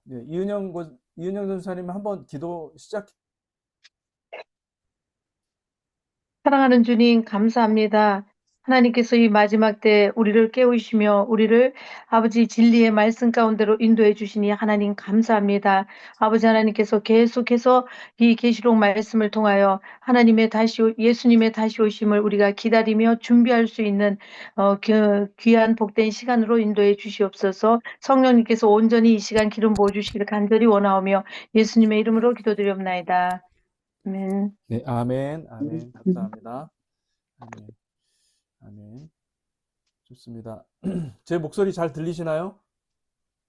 네, 이은영 전사님 한번 기도 시작. 사랑하는 주님, 감사합니다. 하나님께서 이 마지막 때 우리를 깨우시며 우리를 아버지 진리의 말씀 가운데로 인도해 주시니 하나님 감사합니다. 아버지 하나님께서 계속해서 이 계시록 말씀을 통하여 예수님의 다시 오심을 우리가 기다리며 준비할 수 있는 그 귀한 복된 시간으로 인도해 주시옵소서. 성령님께서 온전히 이 시간 기름 부어 주시기를 간절히 원하오며 예수님의 이름으로 기도드리옵나이다. 아멘. 네, 아멘, 아멘. 감사합니다. 아멘, 아멘. 좋습니다. 제 목소리 잘 들리시나요?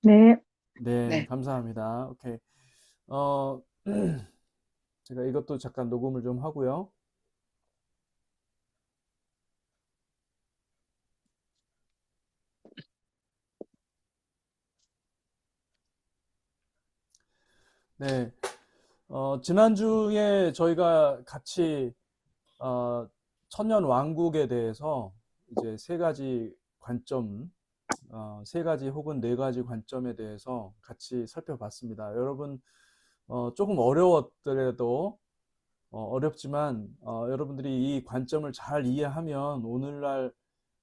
네. 네, 네. 감사합니다. 오케이. 어, 제가 이것도 잠깐 녹음을 좀 하고요. 네, 지난주에 저희가 같이 천년 왕국에 대해서 이제 세 가지 관점, 세 가지 혹은 네 가지 관점에 대해서 같이 살펴봤습니다. 여러분, 조금 어려웠더라도, 어렵지만, 여러분들이 이 관점을 잘 이해하면 오늘날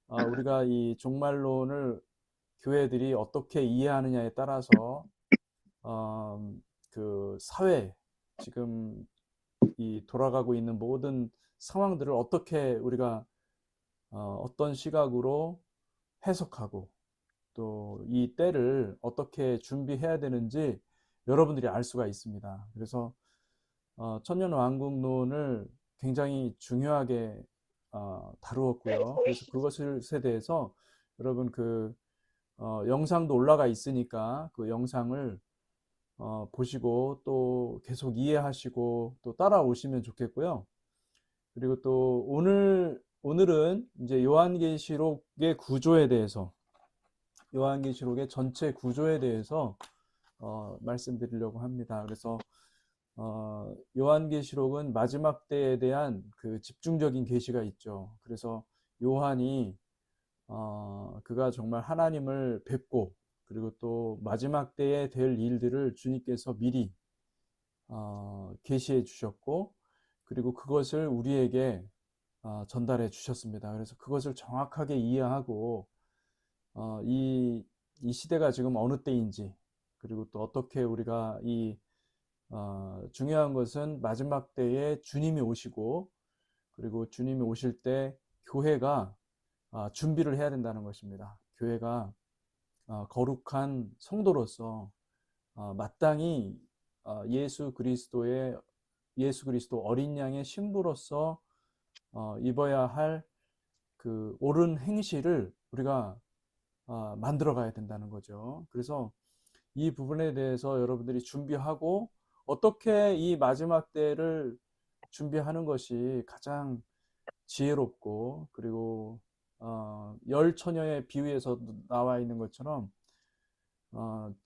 우리가 이 종말론을 교회들이 어떻게 이해하느냐에 따라서 그 사회, 지금 이 돌아가고 있는 모든 상황들을 어떻게 우리가 어떤 시각으로 해석하고 또 이 때를 어떻게 준비해야 되는지 여러분들이 알 수가 있습니다. 그래서 천년왕국론을 굉장히 중요하게 다루었고요. 그래서 그것에 대해서 여러분 영상도 올라가 있으니까 그 영상을 보시고 또 계속 이해하시고 또 따라오시면 좋겠고요. 그리고 또 오늘은 이제 요한계시록의 구조에 대해서, 요한계시록의 전체 구조에 대해서 말씀드리려고 합니다. 그래서 요한계시록은 마지막 때에 대한 그 집중적인 계시가 있죠. 그래서 요한이 그가 정말 하나님을 뵙고 그리고 또 마지막 때에 될 일들을 주님께서 미리 계시해 주셨고 그리고 그것을 우리에게 전달해 주셨습니다. 그래서 그것을 정확하게 이해하고 이 시대가 지금 어느 때인지 그리고 또 어떻게 우리가 중요한 것은 마지막 때에 주님이 오시고 그리고 주님이 오실 때 교회가 준비를 해야 된다는 것입니다. 교회가 거룩한 성도로서 마땅히 예수 그리스도 어린 양의 신부로서 입어야 할 그 옳은 행실을 우리가 만들어 가야 된다는 거죠. 그래서 이 부분에 대해서 여러분들이 준비하고 어떻게 이 마지막 때를 준비하는 것이 가장 지혜롭고 그리고 열 처녀의 비유에서 나와 있는 것처럼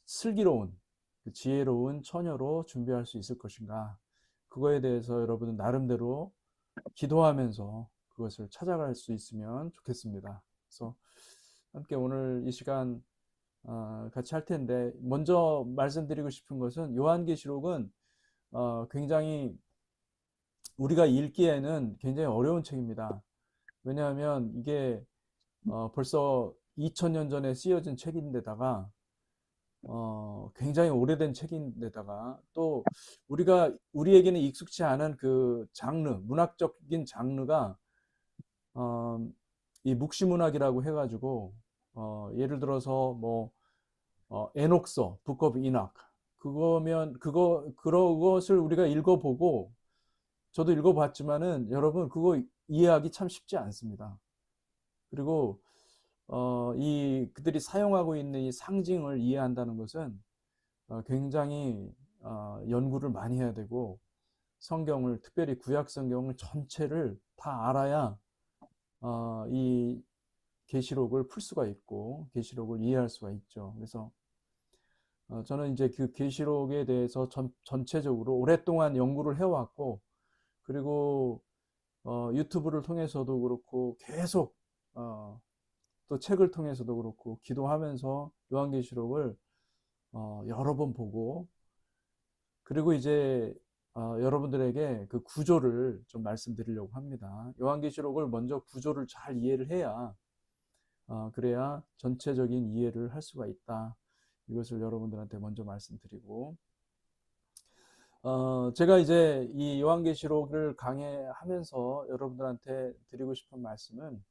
슬기로운 그 지혜로운 처녀로 준비할 수 있을 것인가, 그거에 대해서 여러분은 나름대로 기도하면서 그것을 찾아갈 수 있으면 좋겠습니다. 그래서 함께 오늘 이 시간 같이 할 텐데, 먼저 말씀드리고 싶은 것은 요한계시록은 굉장히 우리가 읽기에는 굉장히 어려운 책입니다. 왜냐하면 이게 벌써 2000년 전에 쓰여진 책인데다가 굉장히 오래된 책인데다가 또 우리에게는 익숙치 않은 그 문학적인 장르가 어, 이 묵시문학이라고 해가지고 예를 들어서 뭐 에녹서, 북 오브 이낙, 그것을 우리가 읽어보고 저도 읽어봤지만은 여러분 그거 이해하기 참 쉽지 않습니다. 그리고 그들이 사용하고 있는 이 상징을 이해한다는 것은 굉장히 연구를 많이 해야 되고 성경을, 특별히 구약 성경을 전체를 다 알아야 이 계시록을 풀 수가 있고 계시록을 이해할 수가 있죠. 그래서 저는 이제 그 계시록에 대해서 전체적으로 오랫동안 연구를 해왔고 그리고 유튜브를 통해서도 그렇고 계속 또 책을 통해서도 그렇고 기도하면서 요한계시록을 여러 번 보고, 그리고 이제 여러분들에게 그 구조를 좀 말씀드리려고 합니다. 요한계시록을 먼저 구조를 잘 이해를 해야 그래야 전체적인 이해를 할 수가 있다. 이것을 여러분들한테 먼저 말씀드리고, 제가 이제 이 요한계시록을 강해하면서 여러분들한테 드리고 싶은 말씀은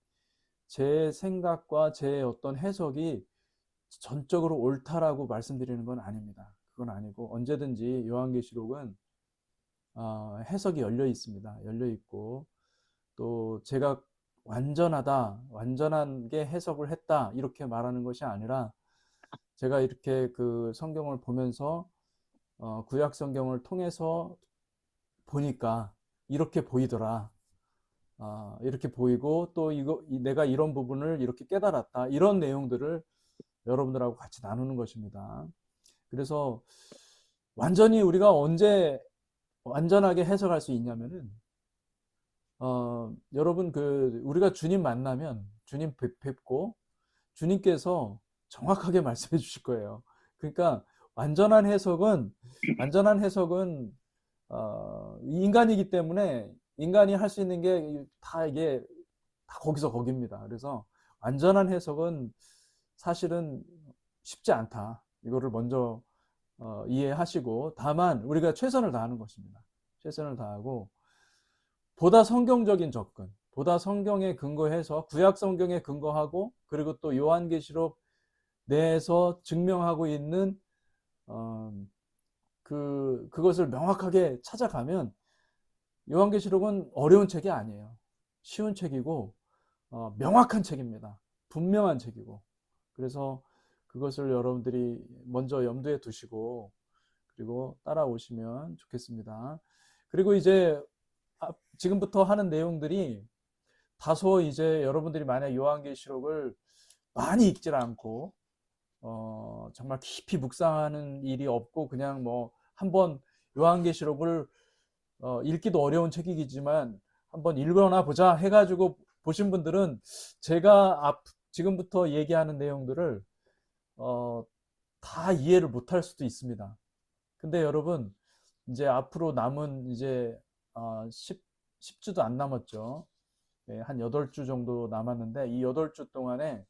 제 생각과 제 어떤 해석이 전적으로 옳다라고 말씀드리는 건 아닙니다. 그건 아니고 언제든지 요한계시록은 해석이 열려 있습니다. 열려 있고 또 제가 완전하다, 완전하게 해석을 했다 이렇게 말하는 것이 아니라 제가 이렇게 그 성경을 보면서 구약 성경을 통해서 보니까 이렇게 보이더라. 이렇게 보이고 또 내가 이런 부분을 이렇게 깨달았다. 이런 내용들을 여러분들하고 같이 나누는 것입니다. 그래서 완전히 우리가 언제 완전하게 해석할 수 있냐면은 여러분 우리가 주님 만나면 주님 뵙고 주님께서 정확하게 말씀해 주실 거예요. 그러니까 완전한 해석은 인간이기 때문에 인간이 할 수 있는 게 다 이게 다 거기서 거기입니다. 그래서 완전한 해석은 사실은 쉽지 않다. 이거를 먼저 이해하시고 다만 우리가 최선을 다하는 것입니다. 최선을 다하고 보다 성경적인 접근, 보다 성경에 근거해서 구약 성경에 근거하고 그리고 또 요한계시록 내에서 증명하고 있는 그것을 명확하게 찾아가면 요한계시록은 어려운 책이 아니에요. 쉬운 책이고 명확한 책입니다. 분명한 책이고 그래서 그것을 여러분들이 먼저 염두에 두시고 그리고 따라오시면 좋겠습니다. 그리고 이제 지금부터 하는 내용들이 다소 이제 여러분들이 만약 요한계시록을 많이 읽질 않고 정말 깊이 묵상하는 일이 없고 그냥 뭐 한번 요한계시록을 읽기도 어려운 책이지만 한번 읽어나 보자 해가지고 보신 분들은 제가 지금부터 얘기하는 내용들을 다 이해를 못할 수도 있습니다. 근데 여러분 이제 앞으로 남은 이제 10주도 안 남았죠. 네, 한 8주 정도 남았는데 이 8주 동안에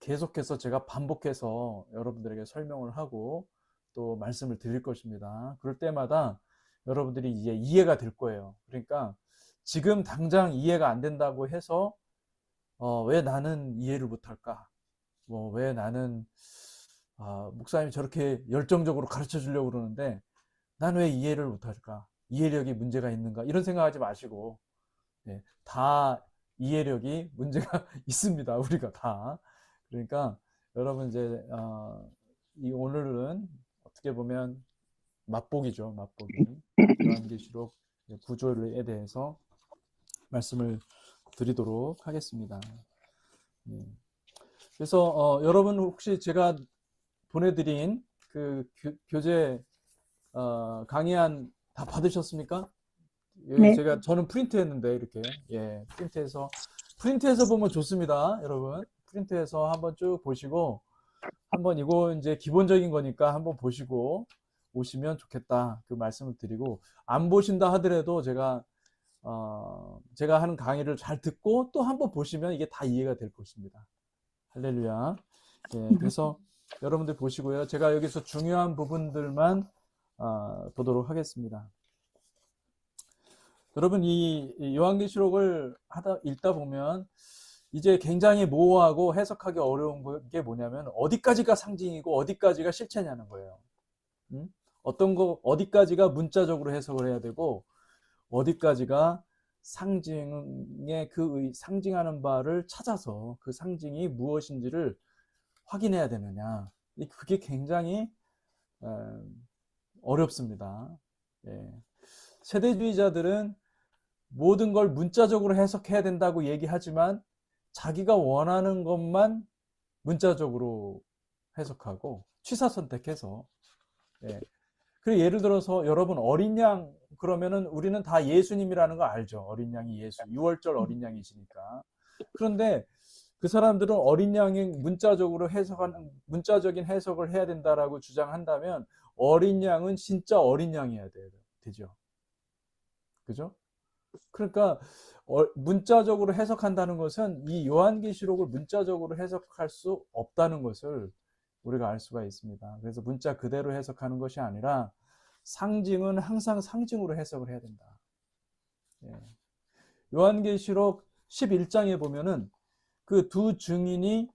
계속해서 제가 반복해서 여러분들에게 설명을 하고 또 말씀을 드릴 것입니다. 그럴 때마다 여러분들이 이제 이해가 될 거예요. 그러니까 지금 당장 이해가 안 된다고 해서 왜 나는 이해를 못할까? 왜 나는 목사님이 저렇게 열정적으로 가르쳐 주려고 그러는데 난 왜 이해를 못할까? 이해력이 문제가 있는가? 이런 생각하지 마시고 네, 다 이해력이 문제가 있습니다. 우리가 다. 그러니까 여러분 이제 이 오늘은 어떻게 보면 맛보기죠. 맛보기. 요한계시록 구조에 대해서 말씀을 드리도록 하겠습니다. 예. 그래서 여러분 혹시 제가 보내드린 그 교재 강의안 다 받으셨습니까? 네. 저는 프린트했는데 이렇게 프린트해서 보면 좋습니다, 여러분. 프린트해서 한번 쭉 보시고 한번 이거 이제 기본적인 거니까 한번 보시고 오시면 좋겠다 그 말씀을 드리고 안 보신다 하더라도 제가 하는 강의를 잘 듣고 또 한번 보시면 이게 다 이해가 될 것입니다. 할렐루야. 그래서 여러분들 보시고요. 제가 여기서 중요한 부분들만 보도록 하겠습니다. 여러분 이 요한계시록을 읽다 보면 이제 굉장히 모호하고 해석하기 어려운 게 뭐냐면 어디까지가 상징이고 어디까지가 실체냐는 거예요. 어디까지가 문자적으로 해석을 해야 되고 어디까지가 상징의 상징하는 바를 찾아서 그 상징이 무엇인지를 확인해야 되느냐. 그게 굉장히 어렵습니다. 세대주의자들은 모든 걸 문자적으로 해석해야 된다고 얘기하지만 자기가 원하는 것만 문자적으로 해석하고 취사 선택해서 그리고 예를 들어서 여러분 어린 양 그러면은 우리는 다 예수님이라는 거 알죠. 어린 양이 예수, 6월절 어린 양이시니까. 그런데 그 사람들은 어린 양이 문자적인 해석을 해야 된다라고 주장한다면 어린 양은 진짜 어린 양이어야 되죠. 그죠? 그러니까 문자적으로 해석한다는 것은 이 요한계시록을 문자적으로 해석할 수 없다는 것을 우리가 알 수가 있습니다. 그래서 문자 그대로 해석하는 것이 아니라 상징은 항상 상징으로 해석을 해야 된다. 예. 요한계시록 11장에 보면은 그 두 증인이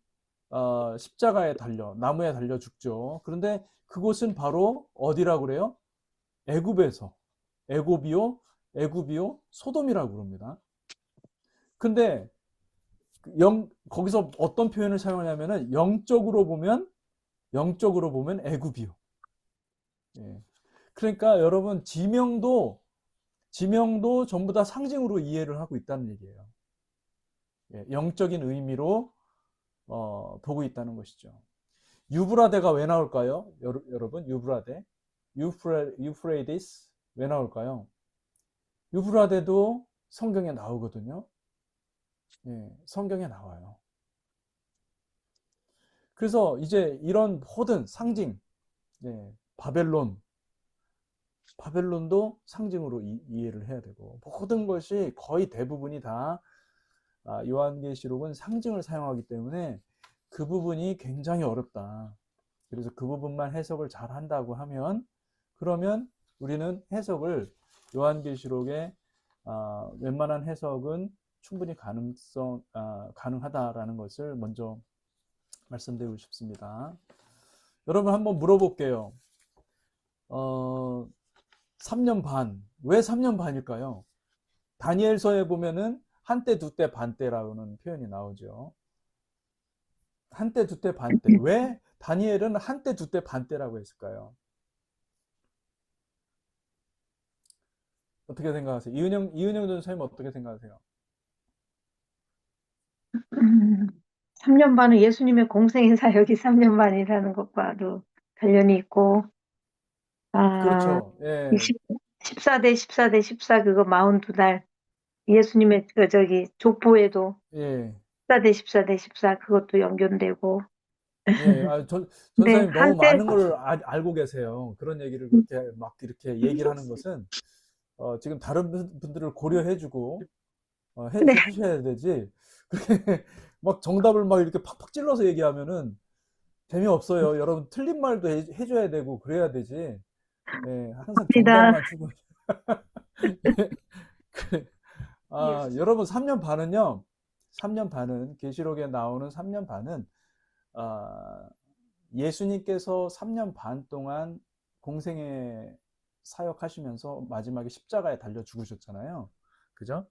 십자가에 나무에 달려 죽죠. 그런데 그곳은 바로 어디라고 그래요? 애굽에서 애굽이요 소돔이라고 그럽니다. 근데 거기서 어떤 표현을 사용하냐면은 영적으로 보면 애굽이요. 예. 그러니까 여러분 지명도 전부 다 상징으로 이해를 하고 있다는 얘기예요. 예, 영적인 의미로 보고 있다는 것이죠. 유브라데가 왜 나올까요? 여러분 유브라데, 유프레디스 왜 나올까요? 유브라데도 성경에 나오거든요. 예, 성경에 나와요. 그래서 이제 이런 모든 상징, 예, 바벨론도 상징으로 이해를 해야 되고 모든 것이 거의 대부분이 다 요한계시록은 상징을 사용하기 때문에 그 부분이 굉장히 어렵다. 그래서 그 부분만 해석을 잘 한다고 하면 그러면 우리는 해석을 요한계시록의 웬만한 해석은 충분히 가능하다라는 것을 먼저 말씀드리고 싶습니다. 여러분 한번 물어볼게요. 3년 반. 왜 3년 반일까요? 다니엘서에 보면은 한때, 두때, 반때라는 표현이 나오죠. 한때, 두때, 반때. 왜 다니엘은 한때, 두때, 반때라고 했을까요? 어떻게 생각하세요? 이은영 전사님 어떻게 생각하세요? 3년 반은 예수님의 공생인 사역이 3년 반이라는 것과도 관련이 있고, 아, 그렇죠. 예, 14대 14대 14 그거 42달 예수님의 족보에도 예, 14대 14대 14 그것도 연결되고. 예. 근데 전사님 너무 한때 많은 걸 알고 계세요. 그런 얘기를 그렇게 막 이렇게 얘기를 하는 것은 지금 다른 분들을 고려해주고 네, 하셔야 되지. 그렇게 막 정답을 막 이렇게 팍팍 찔러서 얘기하면은 재미없어요. 여러분 틀린 말도 해줘야 되고 그래야 되지. 예, 항상 맞습니다. 정답만 추구. 여러분 3년 반은요. 3년 반은 계시록에 나오는 3년 반은 아, 예수님께서 3년 반 동안 공생에 사역하시면서 마지막에 십자가에 달려 죽으셨잖아요. 그죠?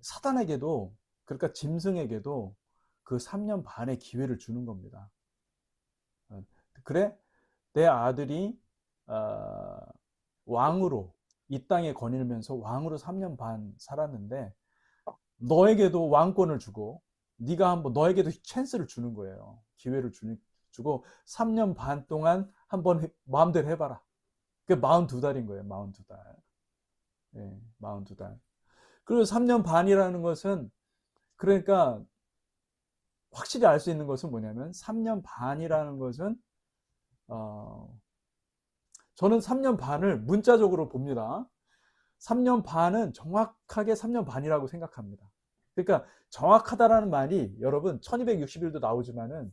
사단에게도 그러니까 짐승에게도 그 3년 반의 기회를 주는 겁니다. 어, 그래 내 아들이 어, 왕으로 이 땅에 거닐면서 왕으로 3년 반 살았는데 너에게도 왕권을 주고 네가 한번 너에게도 찬스를 주는 거예요. 기회를 주고 3년 반 동안 한번 마음대로 해봐라. 그게 42달인 거예요. 42달. 예, 42달. 그리고 3년 반이라는 것은 그러니까 확실히 알 수 있는 것은 뭐냐면 3년 반이라는 것은 어, 저는 3년 반을 문자적으로 봅니다. 3년 반은 정확하게 3년 반이라고 생각합니다. 그러니까 정확하다라는 말이 여러분 1260일도 나오지만은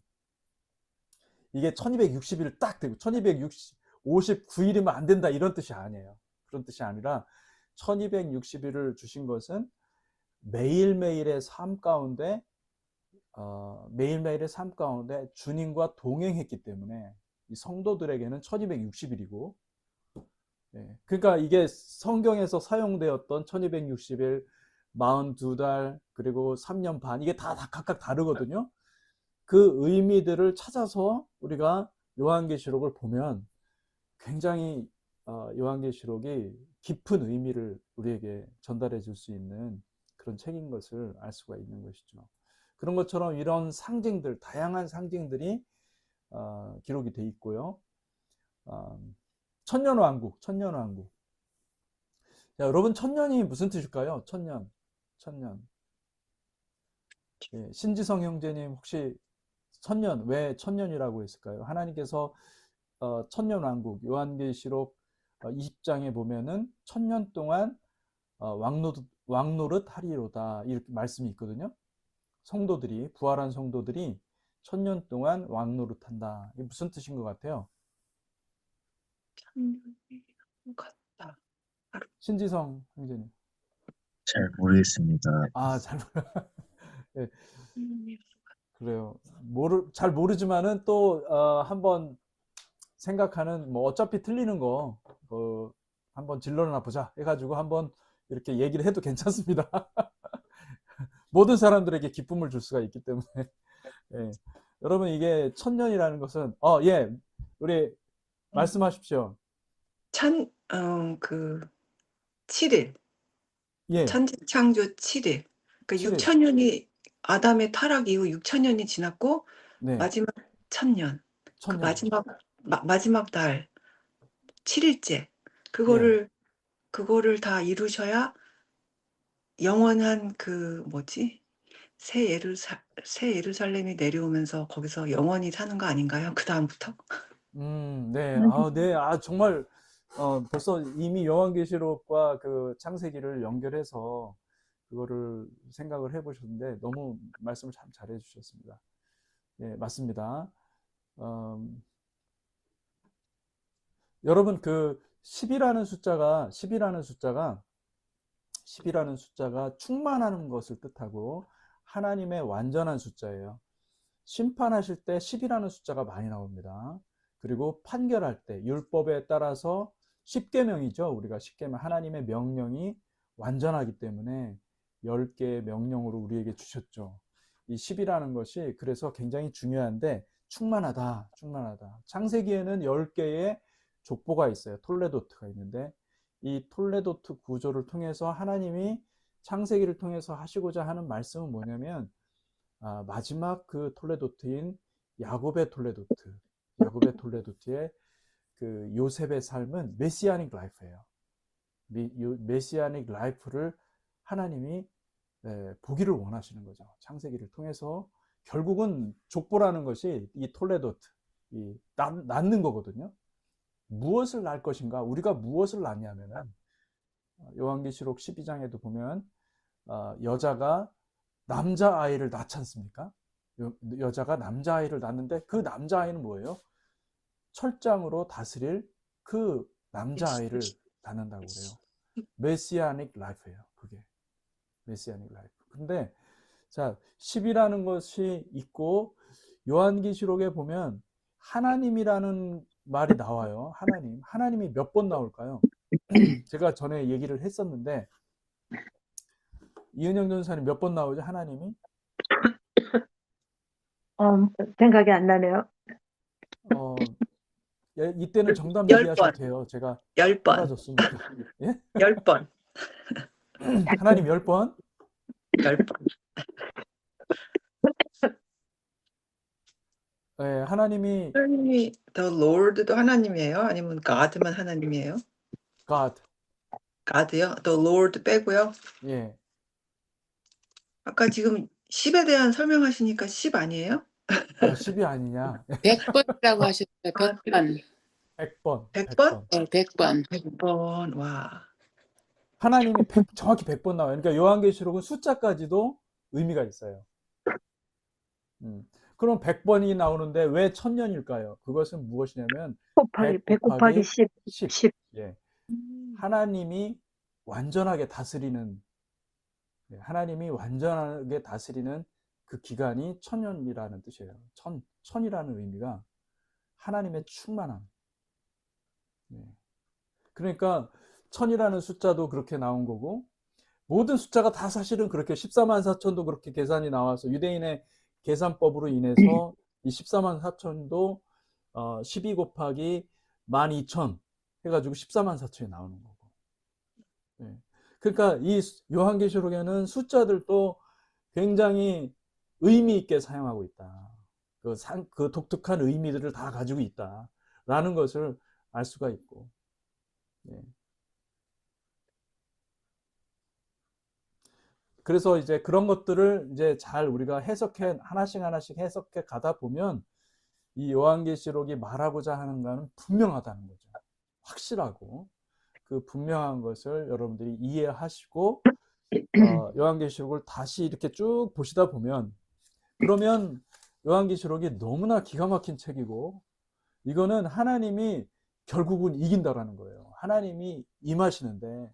이게 1260일 딱 되고 1259일이면 안 된다 이런 뜻이 아니에요. 그런 뜻이 아니라 1260일을 주신 것은 매일매일의 삶 가운데 매일매일의 삶 가운데 주님과 동행했기 때문에 이 성도들에게는 1260일이고 그러니까 이게 성경에서 사용되었던 1260일 42달 그리고 3년 반 이게 다 각각 다르거든요. 그 의미들을 찾아서 우리가 요한계시록을 보면 굉장히 요한계시록이 깊은 의미를 우리에게 전달해 줄 수 있는 그런 책인 것을 알 수가 있는 것이죠. 그런 것처럼 이런 상징들, 다양한 상징들이 기록이 돼 있고요. 천년왕국. 자, 여러분 천년이 무슨 뜻일까요? 천년. 예, 신지성 형제님 혹시 천년, 왜 천년이라고 했을까요? 하나님께서 천년왕국, 요한계시록 20장에 보면은 천년 동안 왕노릇 하리로다. 이렇게 말씀이 있거든요. 성도들이, 부활한 성도들이 천년 동안 왕노릇 한다. 이게 무슨 뜻인 것 같아요? 천년이 같다. 신지성 형제님. 잘 모르겠습니다. 아, 잘 예, 천년이 그래요. 잘 모르지만은 또 한번 생각하는 뭐 어차피 틀리는 거 한번 질러나 보자 해가지고 한번 이렇게 얘기를 해도 괜찮습니다. 모든 사람들에게 기쁨을 줄 수가 있기 때문에. 예. 여러분 이게 천년이라는 것은 예, 우리 말씀하십시오. 그 7일. 예, 천지창조 7일. 그러니까 7일. 6천년이 아담의 타락 이후 6천년이 지났고 네, 마지막 천년. 그 천년. 마지막 달 7일째. 예. 그거를 다 이루셔야 영원한 그 뭐지? 새 예루살렘이 내려오면서 거기서 영원히 사는 거 아닌가요? 그다음부터? 네. 네. 정말 벌써 이미 요한계시록과 그 창세기를 연결해서 그거를 생각을 해보셨는데 너무 말씀을 참 잘해 주셨습니다. 예, 맞습니다. 여러분 그 10이라는 숫자가 충만하는 것을 뜻하고 하나님의 완전한 숫자예요. 심판하실 때 10이라는 숫자가 많이 나옵니다. 그리고 판결할 때 율법에 따라서 십계명이죠. 우리가 십계명, 하나님의 명령이 완전하기 때문에 10개의 명령으로 우리에게 주셨죠. 이 10이라는 것이 그래서 굉장히 중요한데 충만하다. 창세기에는 10개의 족보가 있어요. 톨레도트가 있는데 이 톨레도트 구조를 통해서 하나님이 창세기를 통해서 하시고자 하는 말씀은 뭐냐면 마지막 그 톨레도트인 야곱의 톨레도트의 그 요셉의 삶은 메시아닉 라이프예요. 메시아닉 라이프를 하나님이 보기를 원하시는 거죠. 창세기를 통해서 결국은 족보라는 것이 이 톨레도트, 낳는 거거든요. 무엇을 낳을 것인가? 우리가 무엇을 낳냐면은 요한계시록 12장에도 보면 여자가 남자아이를 낳지 않습니까? 여자가 남자아이를 낳는데 그 남자아이는 뭐예요? 철장으로 다스릴 그 남자아이를 낳는다고 그래요. 메시아닉 라이프예요. 그게 메시아닉 라이프. 근데 자, 10이라는 것이 있고 요한계시록에 보면 하나님이라는 말이 나와요. 하나님이 몇 번 나올까요? 제가 전에 얘기를 했었는데 이은영 전사님 몇 번 나오죠? 하나님이? 생각이 안 나네요. 이때는 정답 10번. 얘기하셔도 돼요. 제가 10번. 사라졌으니까. 예? 10번. 하나님 10번? 10번. 예, 하나님이 하나님이 The Lord도 하나님이에요? 아니면 God만 하나님이에요? God. God요? The Lord 빼고요? 예. 아까 지금 10에 대한 설명하시니까 10 아니에요? 10이 아니냐? 100번이라고 하셨어요. 100번. 100번. 100번? 네, 100번. 100번. 와. 하나님이 정확히 100번 나와요. 그러니까 요한계시록은 숫자까지도 의미가 있어요. 그럼 100번이 나오는데 왜 1000년일까요? 그것은 무엇이냐면 100 곱하기 10. 10. 예. 하나님이 완전하게 다스리는 그 기간이 1000년이라는 뜻이에요. 천이라는 의미가 하나님의 충만함. 예. 그러니까 1000이라는 숫자도 그렇게 나온 거고 모든 숫자가 다 사실은 그렇게 14만 4천도 그렇게 계산이 나와서 유대인의 계산법으로 인해서 이 14만 4천도 12 곱하기 12,000 해가지고 14만 4천이 나오는 거고. 예. 그러니까 이 요한계시록에는 숫자들도 굉장히 의미 있게 사용하고 있다. 그 독특한 의미들을 다 가지고 있다라는 것을 알 수가 있고. 예. 그래서 이제 그런 것들을 이제 잘 우리가 해석해 하나씩 하나씩 해석해 가다 보면 이 요한계시록이 말하고자 하는 것은 분명하다는 거죠. 확실하고 그 분명한 것을 여러분들이 이해하시고 요한계시록을 다시 이렇게 쭉 보시다 보면 그러면 요한계시록이 너무나 기가 막힌 책이고 이거는 하나님이 결국은 이긴다라는 거예요. 하나님이 임하시는데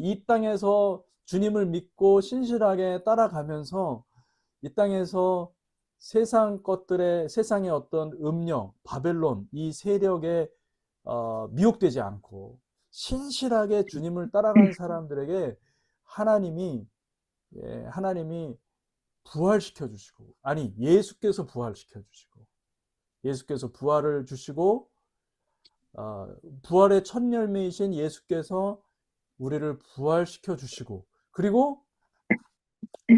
이 땅에서 주님을 믿고 신실하게 따라가면서 이 땅에서 세상의 어떤 음력, 바벨론 이 세력에 미혹되지 않고 신실하게 주님을 따라가는 사람들에게 하나님이 부활시켜 주시고 예수께서 부활시켜 주시고 예수께서 부활을 주시고 부활의 첫 열매이신 예수께서 우리를 부활시켜 주시고 그리고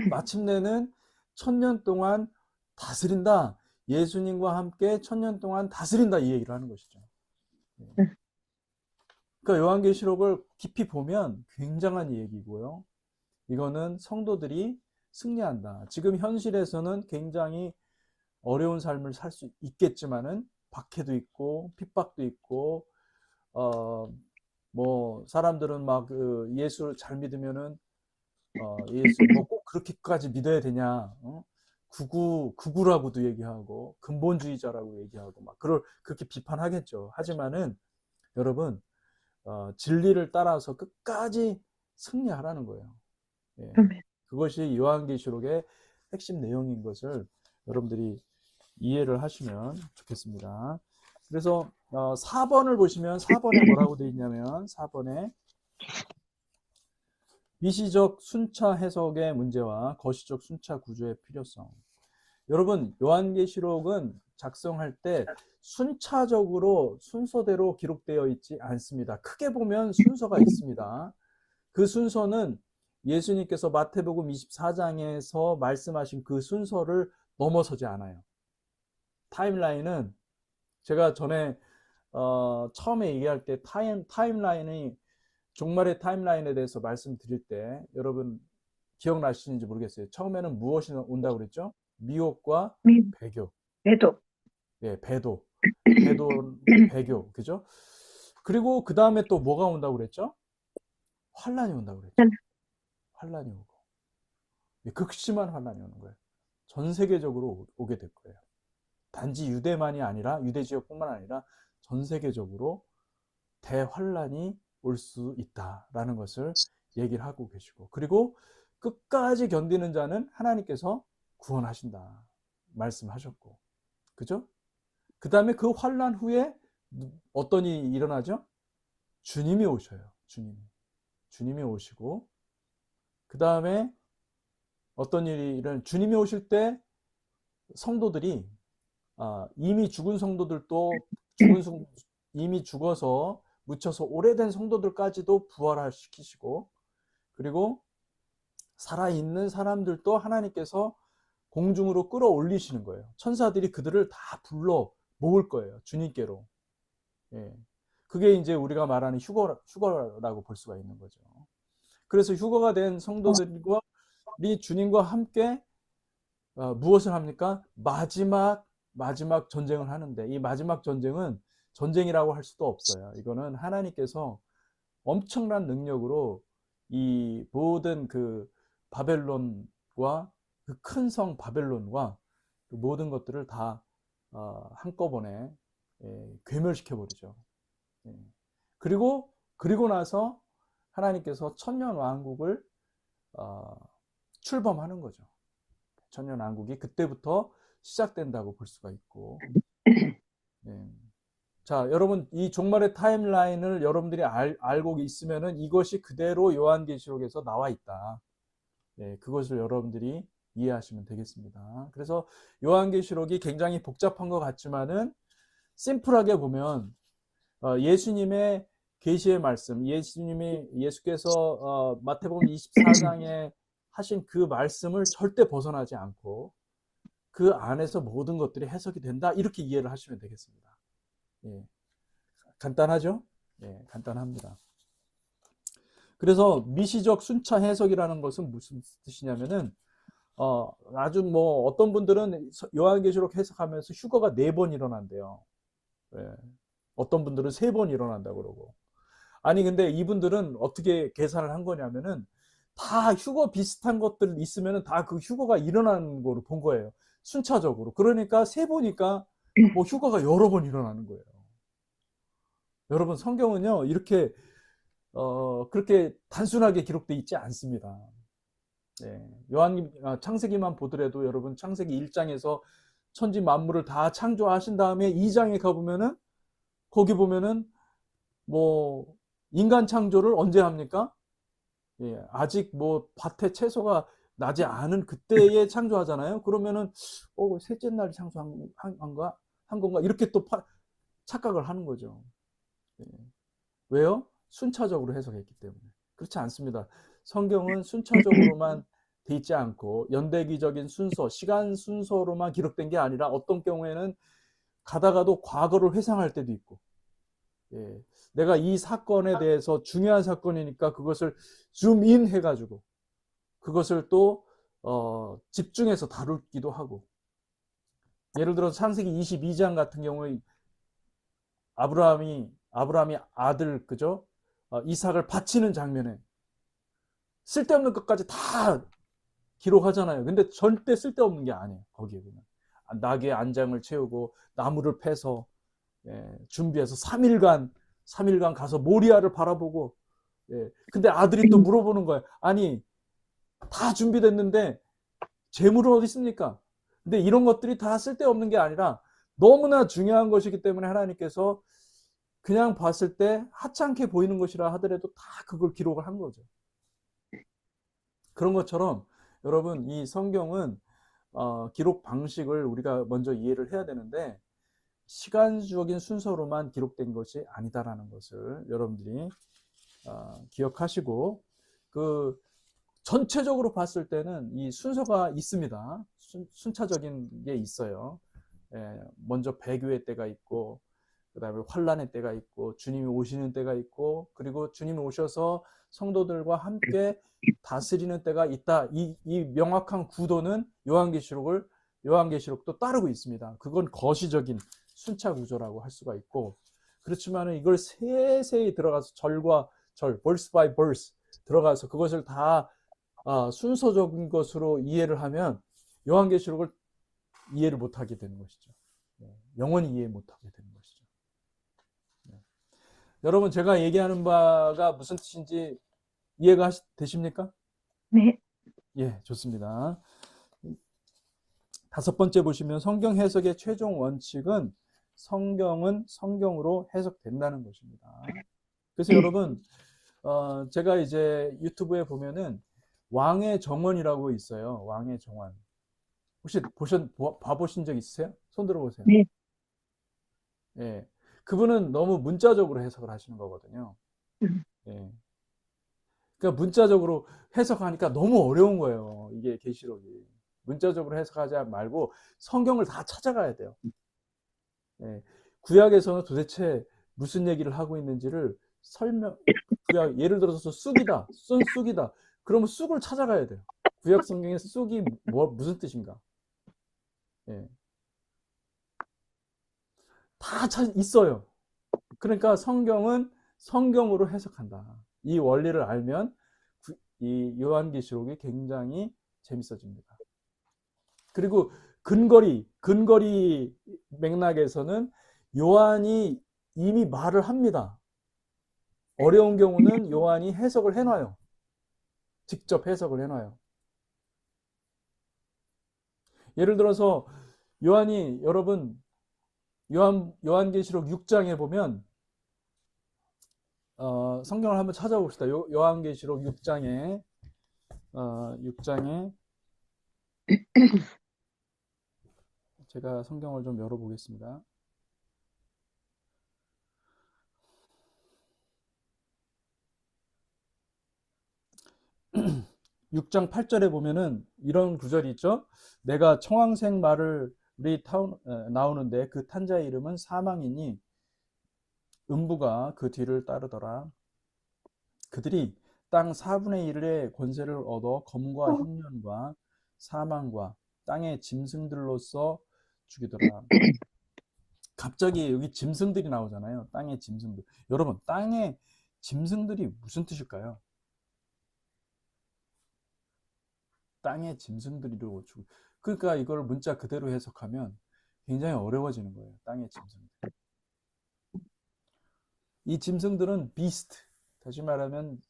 마침내는 1000년 동안 다스린다. 예수님과 함께 1000년 동안 다스린다 이 얘기를 하는 것이죠. 그러니까 요한계시록을 깊이 보면 굉장한 얘기고요. 이거는 성도들이 승리한다. 지금 현실에서는 굉장히 어려운 삶을 살 수 있겠지만은 박해도 있고 핍박도 있고 뭐 사람들은 막 예수를 잘 믿으면은 예수 뭐 꼭 그렇게까지 믿어야 되냐? 구구라고도 얘기하고 근본주의자라고 얘기하고 막 그렇게 비판하겠죠. 하지만은 여러분 진리를 따라서 끝까지 승리하라는 거예요. 예. 그것이 요한계시록의 핵심 내용인 것을 여러분들이 이해를 하시면 좋겠습니다. 그래서 4번을 보시면 4번에 뭐라고 되어 있냐면 4번에 미시적 순차 해석의 문제와 거시적 순차 구조의 필요성. 여러분 요한계시록은 작성할 때 순차적으로 순서대로 기록되어 있지 않습니다. 크게 보면 순서가 있습니다. 그 순서는 예수님께서 마태복음 24장에서 말씀하신 그 순서를 넘어서지 않아요. 타임라인은 제가 전에 처음에 얘기할 때 타임라인이 종말의 타임라인에 대해서 말씀드릴 때 여러분 기억나시는지 모르겠어요. 처음에는 무엇이 온다고 그랬죠? 미혹과 배교. 배도. 예, 배도, 배교, 그죠? 그리고 그 다음에 또 뭐가 온다고 그랬죠? 환란이 온다고 그랬죠. 환란이 오고 극심한 환란이 오는 거예요. 전 세계적으로 오게 될 거예요. 단지 유대만이 아니라 유대 지역뿐만 아니라 전 세계적으로 대환란이 올 수 있다라는 것을 얘기를 하고 계시고 그리고 끝까지 견디는 자는 하나님께서 구원하신다 말씀하셨고 그죠? 그 다음에 그 환란 후에 어떤 일이 일어나죠? 주님이 오셔요. 주님이 오시고 그 다음에 어떤 일이 주님이 오실 때 성도들이 이미 죽은 성도들도 이미 죽어서 묻혀서 오래된 성도들까지도 부활시키시고 그리고 살아있는 사람들도 하나님께서 공중으로 끌어올리시는 거예요. 천사들이 그들을 다 불러 모을 거예요. 주님께로. 예. 그게 이제 우리가 말하는 휴거라고 볼 수가 있는 거죠. 그래서 휴거가 된 성도들과 주님과 함께 무엇을 합니까? 마지막 전쟁을 하는데 이 마지막 전쟁은 전쟁이라고 할 수도 없어요. 이거는 하나님께서 엄청난 능력으로 이 모든 그 바벨론과 그 큰 성 바벨론과 그 모든 것들을 다 한꺼번에 괴멸시켜 버리죠. 그리고 나서 하나님께서 천년 왕국을 출범하는 거죠. 천년 왕국이 그때부터 시작된다고 볼 수가 있고 자, 여러분 이 종말의 타임라인을 여러분들이 알고 있으면은 이것이 그대로 요한계시록에서 나와 있다. 그것을 여러분들이 이해하시면 되겠습니다. 그래서 요한계시록이 굉장히 복잡한 것 같지만은 심플하게 보면 예수님의 계시의 말씀, 예수께서 마태복음 24장에 하신 그 말씀을 절대 벗어나지 않고 그 안에서 모든 것들이 해석이 된다. 이렇게 이해를 하시면 되겠습니다. 간단하죠? 간단합니다. 그래서 미시적 순차 해석이라는 것은 무슨 뜻이냐면은 아주 뭐 어떤 분들은 요한계시록 해석하면서 휴거가 4번 일어난대요. 예. 어떤 분들은 3번 일어난다고 그러고. 아니 근데 이분들은 어떻게 계산을 한 거냐면은 다 휴거 비슷한 것들 있으면은 다 그 휴거가 일어나는 거로 본 거예요. 순차적으로. 그러니까 세 보니까 뭐 휴거가 여러 번 일어나는 거예요. 여러분 성경은요 이렇게 그렇게 단순하게 기록되어 있지 않습니다. 예. 창세기만 보더라도 여러분 창세기 1장에서 천지 만물을 다 창조하신 다음에 2장에 가보면은 거기 보면은 뭐 인간 창조를 언제 합니까? 예, 아직 뭐 밭에 채소가 나지 않은 그때에 창조하잖아요. 그러면은 셋째 날이 창조한 건가? 이렇게 또 착각을 하는 거죠. 예. 왜요? 순차적으로 해석했기 때문에. 그렇지 않습니다. 성경은 순차적으로만 돼 있지 않고 연대기적인 순서, 시간 순서로만 기록된 게 아니라 어떤 경우에는 가다가도 과거를 회상할 때도 있고, 예, 내가 이 사건에 대해서 중요한 사건이니까 그것을 줌인 해가지고 그것을 또 집중해서 다루기도 하고, 예를 들어서 창세기 22장 같은 경우에 아브라함이 아들 그죠? 이삭을 바치는 장면에 쓸데없는 것까지 다 기록하잖아요. 근데 절대 쓸데없는 게 아니에요. 거기에 보면 낙의 안장을 채우고 나무를 패서 준비해서 3일간 가서 모리아를 바라보고, 근데 아들이 또 물어보는 거예요. 아니 다 준비됐는데 재물은 어디 있습니까? 근데 이런 것들이 다 쓸데없는 게 아니라 너무나 중요한 것이기 때문에 하나님께서 그냥 봤을 때 하찮게 보이는 것이라 하더라도 다 그걸 기록을 한 거죠. 그런 것처럼 여러분 이 성경은 기록 방식을 우리가 먼저 이해를 해야 되는데 시간적인 순서로만 기록된 것이 아니다라는 것을 여러분들이 기억하시고, 그 전체적으로 봤을 때는 이 순서가 있습니다. 순차적인 게 있어요. 먼저 배교의 때가 있고, 그 다음에 환란의 때가 있고, 주님이 오시는 때가 있고, 그리고 주님이 오셔서 성도들과 함께 다스리는 때가 있다. 이 명확한 구도는 요한계시록도 따르고 있습니다. 그건 거시적인 순차 구조라고 할 수가 있고, 그렇지만 이걸 세세히 들어가서 절과 절, verse by verse 들어가서 그것을 다 순서적인 것으로 이해를 하면 요한계시록을 이해를 못하게 되는 것이죠. 영원히 이해 못하게 되는 것이죠. 여러분 제가 얘기하는 바가 무슨 뜻인지 이해가 되십니까? 네. 예, 좋습니다. 5번째 보시면 성경 해석의 최종 원칙은 성경은 성경으로 해석된다는 것입니다. 그래서 여러분 제가 이제 유튜브에 보면은 왕의 정원이라고 있어요. 왕의 정원. 혹시 봐보신 적 있으세요? 손 들어보세요. 네. 예. 그분은 너무 문자적으로 해석을 하시는 거거든요. 예. 그러니까 문자적으로 해석하니까 너무 어려운 거예요. 이게 계시록이. 문자적으로 해석하지 말고 성경을 다 찾아가야 돼요. 예. 구약에서는 도대체 무슨 얘기를 하고 있는지를 예를 들어서 쑥이다. 쑥이다. 그러면 쑥을 찾아가야 돼요. 구약 성경에서 쑥이 무슨 뜻인가? 예. 다 있어요. 그러니까 성경은 성경으로 해석한다. 이 원리를 알면 이 요한계시록이 굉장히 재밌어집니다. 그리고 근거리 맥락에서는 요한이 이미 말을 합니다. 어려운 경우는 요한이 해석을 해놔요. 직접 해석을 해놔요. 예를 들어서 여러분 요한계시록 6장에 보면 성경을 한번 찾아봅시다. 요한계시록 6장에 6장에 제가 성경을 좀 열어보겠습니다. 6장 8절에 보면은 이런 구절이 있죠. 내가 청황색 말을 나오는데 그 탄자의 이름은 사망이니 음부가 그 뒤를 따르더라. 그들이 땅 4분의 1의 권세를 얻어 검과 흉년과 사망과 땅의 짐승들로서 죽이더라. 갑자기 여기 짐승들이 나오잖아요. 땅의 짐승들. 여러분, 땅의 짐승들이 무슨 뜻일까요? 땅의 짐승들이로 죽. 그러니까 이걸 문자 그대로 해석하면 굉장히 어려워지는 거예요. 땅의 짐승들. 이 짐승들은 비스트. 다시 말하면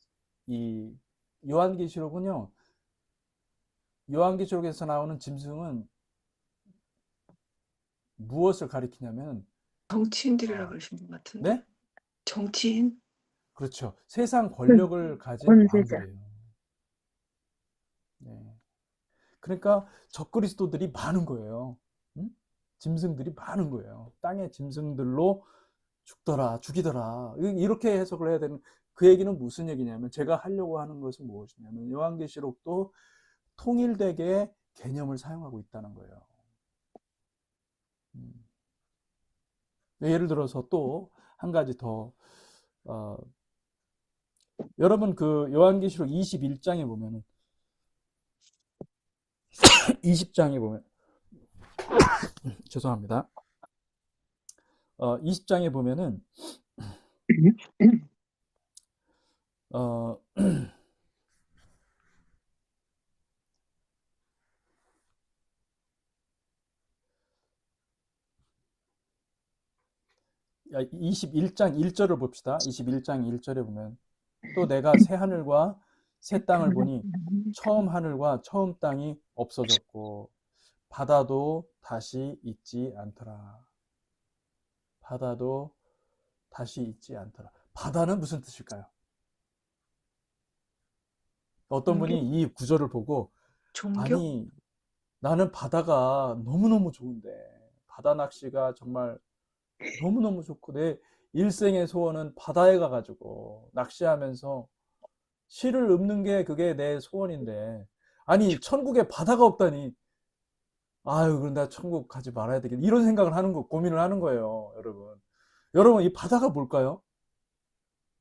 이 요한계시록은요. 요한계시록에서 나오는 짐승은 무엇을 가리키냐면 정치인들이라 그러신 것 같은데. 네? 정치인? 그렇죠. 세상 권력을 가진 권세자. 왕들이에요. 네. 그러니까 적그리스도들이 많은 거예요. 응? 짐승들이 많은 거예요. 땅의 짐승들로 죽더라, 죽이더라. 이렇게 해석을 해야 되는, 그 얘기는 무슨 얘기냐면, 제가 하려고 하는 것은 무엇이냐면, 요한계시록도 통일되게 개념을 사용하고 있다는 거예요. 예를 들어서 또 한 가지 더, 여러분 그 요한계시록 21장에 보면은, 20장에 보면, 죄송합니다. 20장에 보면은, 어, 21장 1절을 봅시다. 21장 1절에 보면 또 내가 새 하늘과 새 땅을 보니 처음 하늘과 처음 땅이 없어졌고 바다도 다시 있지 않더라. 바다도 다시 있지 않더라. 바다는 무슨 뜻일까요? 어떤 분이 이 구절을 보고 종교? 아니 나는 바다가 너무너무 좋은데 바다 낚시가 정말 너무너무 좋고 내 일생의 소원은 바다에 가가지고 낚시하면서 실을 읊는 게 그게 내 소원인데 아니 천국에 바다가 없다니 아유 그럼 나 천국 가지 말아야 되겠다 이런 생각을 하는 거 고민을 하는 거예요. 여러분 이 바다가 뭘까요?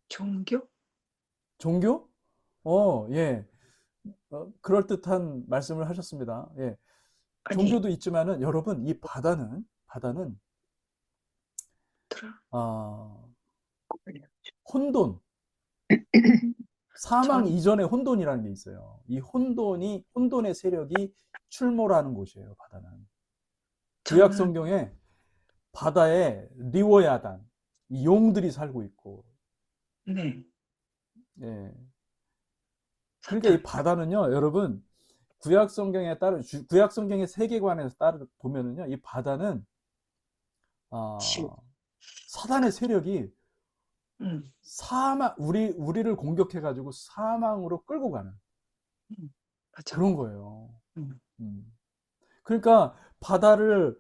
종교? 종교? 예. 그럴듯한 말씀을 하셨습니다. 예. 아니, 종교도 있지만은 여러분 이 바다는 들어. 혼돈 사망 전- 이전에 혼돈이라는 게 있어요. 이 혼돈의 세력이 출몰하는 곳이에요. 바다는. 구약 저는 성경에 바다에 리워야단 이 용들이 살고 있고, 네. 예. 그러니까 이 바다는요, 여러분 구약 성경에 따른 구약 성경의 세계관에서 따르 보면은요, 이 바다는 지옥. 사단의 세력이 사망 우리를 공격해 가지고 사망으로 끌고 가는 맞아. 그런 거예요. 음. 그러니까 바다가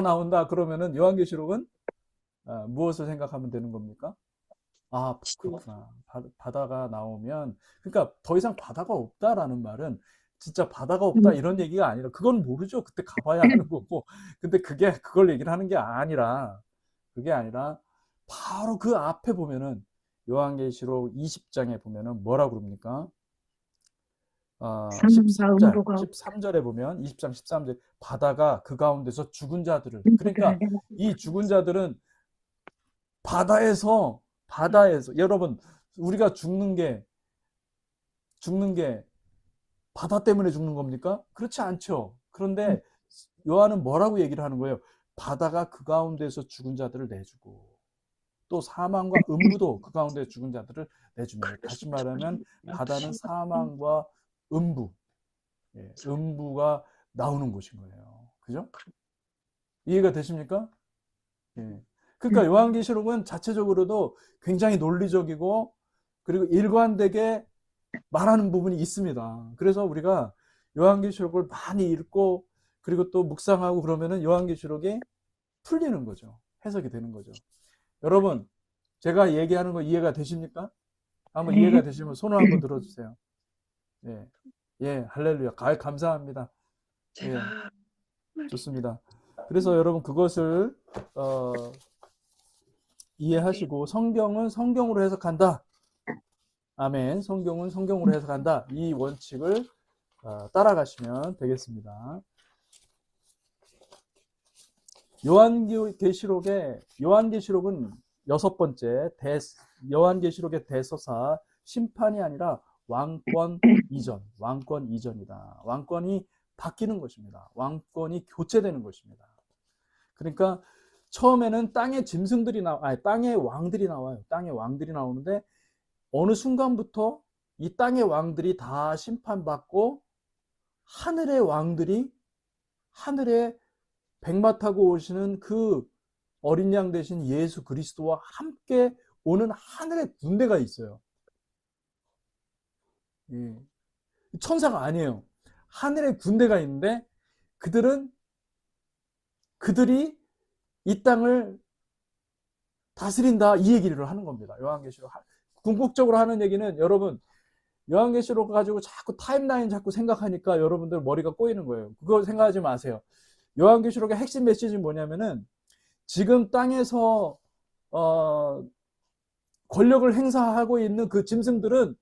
나온다 그러면은 요한계시록은 무엇을 생각하면 되는 겁니까? 아, 그렇구나. 바다가 나오면 그러니까 더 이상 바다가 없다라는 말은 진짜 바다가 없다 이런 얘기가 아니라 그건 모르죠. 그때 가봐야 하는 거고. 근데 그걸 얘기를 하는 게 아니라 그게 아니라 바로 그 앞에 보면은 요한계시록 20장에 보면은 뭐라고 그럽니까? 13절에 보면 20장 13절 바다가 그 가운데서 죽은 자들을 그러니까 이 죽은 자들은 바다에서 여러분 우리가 죽는 게 바다 때문에 죽는 겁니까? 그렇지 않죠. 그런데 요한은 뭐라고 얘기를 하는 거예요? 바다가 그 가운데서 죽은 자들을 내주고 또 사망과 음부도 그 가운데 죽은 자들을 내주며 다시 말하면 바다는 사망과 음부, 음부가 나오는 곳인 거예요. 그죠? 이해가 되십니까? 예. 그러니까 요한계시록은 자체적으로도 굉장히 논리적이고 그리고 일관되게 말하는 부분이 있습니다. 그래서 우리가 요한계시록을 많이 읽고 그리고 또 묵상하고 그러면은 요한계시록이 풀리는 거죠. 해석이 되는 거죠. 여러분, 제가 얘기하는 거 이해가 되십니까? 한번 이해가 되시면 손을 한번 들어주세요. 예, 할렐루야. 감사합니다. 제가 좋습니다. 그래서 여러분 그것을 이해하시고 성경은 성경으로 해석한다. 아멘. 성경은 성경으로 해석한다. 이 원칙을 따라가시면 되겠습니다. 요한계시록은 여섯 번째 요한계시록의 대서사 심판이 아니라 왕권 이전이다. 왕권이 바뀌는 것입니다. 왕권이 교체되는 것입니다. 그러니까 처음에는 땅의 왕들이 나와요. 땅의 왕들이 나오는데 어느 순간부터 이 땅의 왕들이 다 심판받고 하늘의 왕들이 하늘에 백마 타고 오시는 그 어린 양 대신 예수 그리스도와 함께 오는 하늘의 군대가 있어요. 예. 천사가 아니에요. 하늘의 군대가 있는데 그들이 이 땅을 다스린다, 이 얘기를 하는 겁니다. 요한계시록. 궁극적으로 하는 얘기는, 여러분, 요한계시록 가지고 자꾸 타임라인 자꾸 생각하니까 여러분들 머리가 꼬이는 거예요. 그거 생각하지 마세요. 요한계시록의 핵심 메시지는 뭐냐면은, 지금 땅에서 권력을 행사하고 있는 그 짐승들은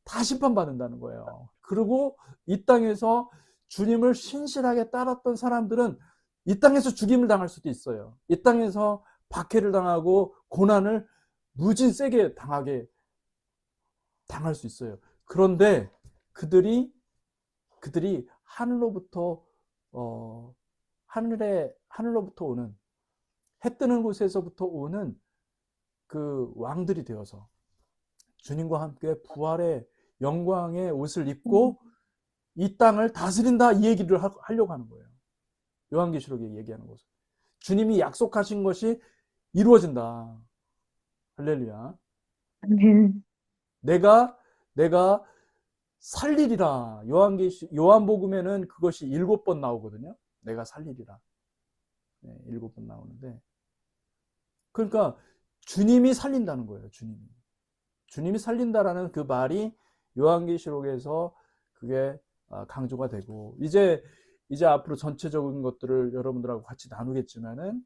다 심판받는다는 거예요. 그리고 이 땅에서 주님을 신실하게 따랐던 사람들은 이 땅에서 죽임을 당할 수도 있어요. 이 땅에서 박해를 당하고 고난을 무진 세게 당할 수 있어요. 그런데 그들이 하늘로부터 오는, 해 뜨는 곳에서부터 오는 그 왕들이 되어서 주님과 함께 부활의 영광의 옷을 입고 이 땅을 다스린다, 이 얘기를 하려고 하는 거예요. 요한계시록에 얘기하는 것은 주님이 약속하신 것이 이루어진다. 할렐루야. 아멘. 내가 살리리라. 요한복음에는 그것이 7번 나오거든요. 내가 살리리라. 7번 나오는데, 그러니까 주님이 살린다는 거예요. 주님이 살린다라는 그 말이 요한계시록에서 그게 강조가 되고, 이제 앞으로 전체적인 것들을 여러분들하고 같이 나누겠지만은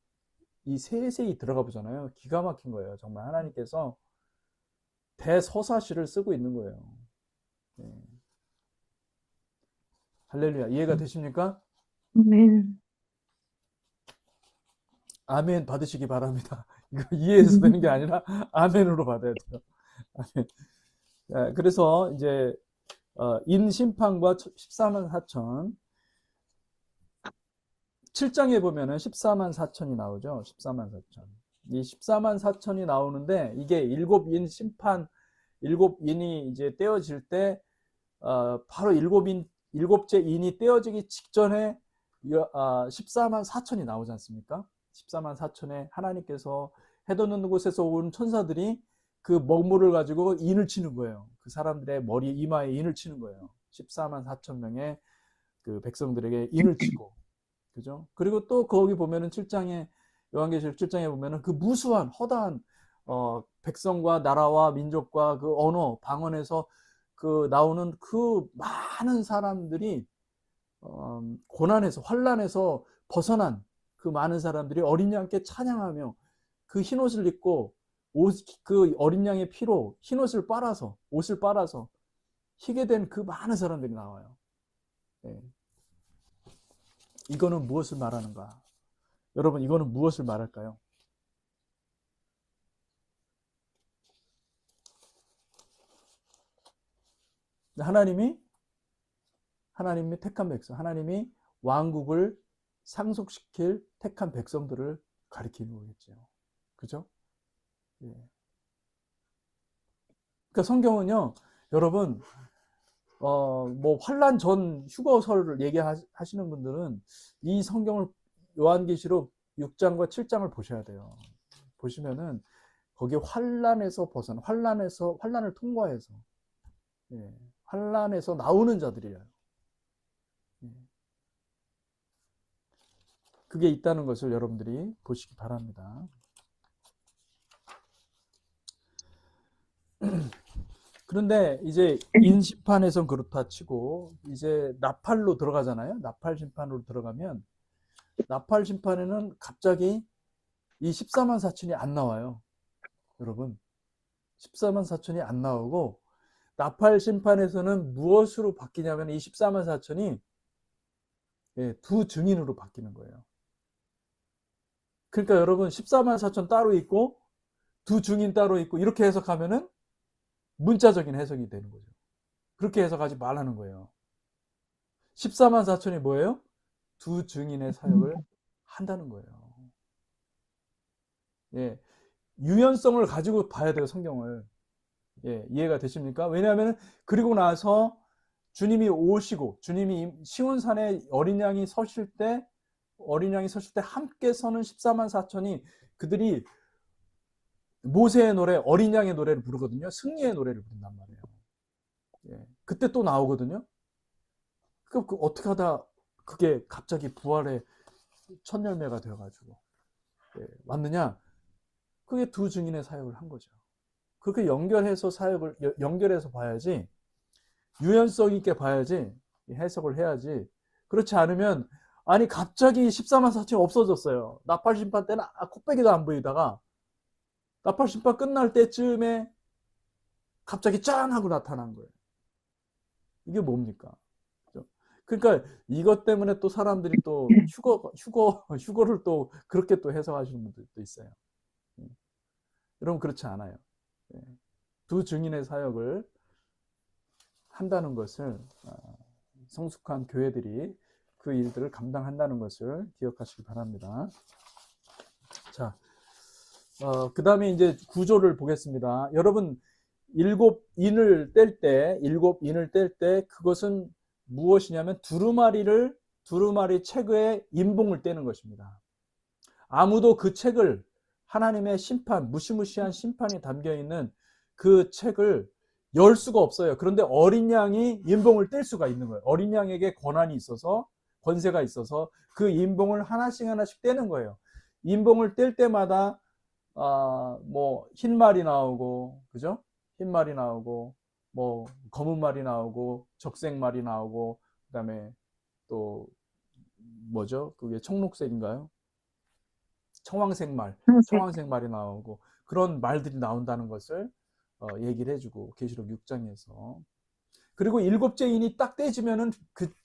이 세세히 들어가 보잖아요. 기가 막힌 거예요. 정말 하나님께서 대서사시를 쓰고 있는 거예요. 네. 할렐루야. 이해가 되십니까? 아멘. 아멘 받으시기 바랍니다. 이거 이해해서 되는 게 아니라 아멘으로 받아야 돼요. 아멘. 그래서 이제 인심판과 14만 4천, 7장에 보면은 14만 4천이 나오죠. 14만 4천. 이 14만 4천이 나오는데, 이게 일곱인 심판, 일곱인이 이제 떼어질 때 바로 일곱째 인이 떼어지기 직전에 14만 4천이 나오지 않습니까? 14만 4천에 하나님께서 해돋는 곳에서 온 천사들이 그 먹물을 가지고 인을 치는 거예요. 그 사람들의 머리, 이마에 인을 치는 거예요. 14만 4천 명의 그 백성들에게 인을 치고, 그죠? 그리고 또 거기 보면은 요한계시록 7장에 보면은 그 무수한 허다한 백성과 나라와 민족과 그 언어, 방언에서 그 나오는 그 많은 사람들이 고난에서, 환난에서 벗어난 그 많은 사람들이 어린 양께 찬양하며 그 흰옷을 입고 그 어린 양의 피로 흰옷을 빨아서, 옷을 빨아서 희게 된 그 많은 사람들이 나와요. 네. 이거는 무엇을 말하는가? 여러분, 이거는 무엇을 말할까요? 하나님이 택한 백성, 하나님이 왕국을 상속시킬 택한 백성들을 가리키는 거겠죠. 그죠? 예. 그러니까 성경은요, 여러분, 뭐 환란 전 휴거설을 얘기하시는 분들은 이 성경을, 요한계시록 6장과 7장을 보셔야 돼요. 보시면은 거기 환란에서 벗어나, 환란을 통과해서, 예, 환란에서 나오는 자들이에요. 예. 그게 있다는 것을 여러분들이 보시기 바랍니다. 그런데 이제 인심판에선 그렇다 치고 이제 나팔로 들어가잖아요. 나팔 심판으로 들어가면, 나팔 심판에는 갑자기 이 14만 4천이 안 나와요. 여러분, 14만 4천이 안 나오고 나팔 심판에서는 무엇으로 바뀌냐면 이 14만 4천이 두 증인으로 바뀌는 거예요. 그러니까 여러분 14만 4천 따로 있고 두 증인 따로 있고 이렇게 해석하면은 문자적인 해석이 되는 거죠. 그렇게 해석하지 말라는 거예요. 14만 4천이 뭐예요? 두 증인의 사역을 한다는 거예요. 예, 유연성을 가지고 봐야 돼요, 성경을. 예, 이해가 되십니까? 왜냐하면 그리고 나서 주님이 오시고 주님이 시온산에 어린 양이 서실 때 함께 서는 14만 4천이 그들이 모세의 노래, 어린 양의 노래를 부르거든요. 승리의 노래를 부른단 말이에요. 예, 그때 또 나오거든요. 그 어떻게 하다 그게 갑자기 부활의 첫 열매가 되어가지고 왔느냐? 그게 두 증인의 사역을 한 거죠. 그렇게 연결해서 연결해서 봐야지, 유연성 있게 봐야지, 해석을 해야지. 그렇지 않으면, 아니, 갑자기 14만 4천이 없어졌어요. 나팔 심판 때는 코빼기도 안 보이다가, 나팔 심판 끝날 때쯤에 갑자기 짠! 하고 나타난 거예요. 이게 뭡니까? 그러니까 이것 때문에 또 사람들이 또 휴거를 또 그렇게 또 해석하시는 분들도 있어요. 여러분, 그렇지 않아요. 두 증인의 사역을 한다는 것을, 성숙한 교회들이 그 일들을 감당한다는 것을 기억하시기 바랍니다. 자, 그 다음에 이제 구조를 보겠습니다. 여러분, 일곱 인을 뗄 때 그것은 무엇이냐면 두루마리 책의 인봉을 떼는 것입니다. 아무도 그 책을, 하나님의 심판, 무시무시한 심판이 담겨 있는 그 책을 열 수가 없어요. 그런데 어린 양이 인봉을 뗄 수가 있는 거예요. 어린 양에게 권세가 있어서 그 인봉을 하나씩 떼는 거예요. 인봉을 뗄 때마다 뭐 흰 말이 나오고, 그죠? 흰 말이 나오고, 뭐 검은 말이 나오고, 적색 말이 나오고, 그다음에 또 뭐죠? 그게 청록색인가요? 청황색 말이 나오고, 그런 말들이 나온다는 것을 얘기를 해주고, 계시록 6장에서. 그리고 일곱째 인이 딱 떼지면은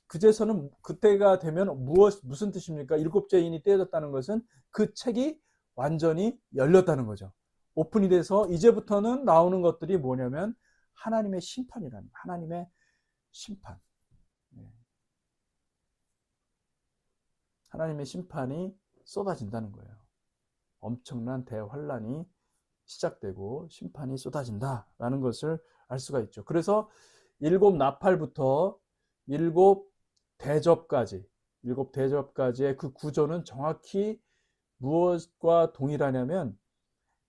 그제서는 그때가 되면 무슨 뜻입니까? 일곱째 인이 떼졌다는 것은 그 책이 완전히 열렸다는 거죠. 오픈이 돼서 이제부터는 나오는 것들이 뭐냐면 하나님의 심판이라는, 하나님의 심판. 하나님의 심판이 쏟아진다는 거예요. 엄청난 대환란이 시작되고 심판이 쏟아진다라는 것을 알 수가 있죠. 그래서 일곱 나팔부터 일곱 대접까지의 그 구조는 정확히 무엇과 동일하냐면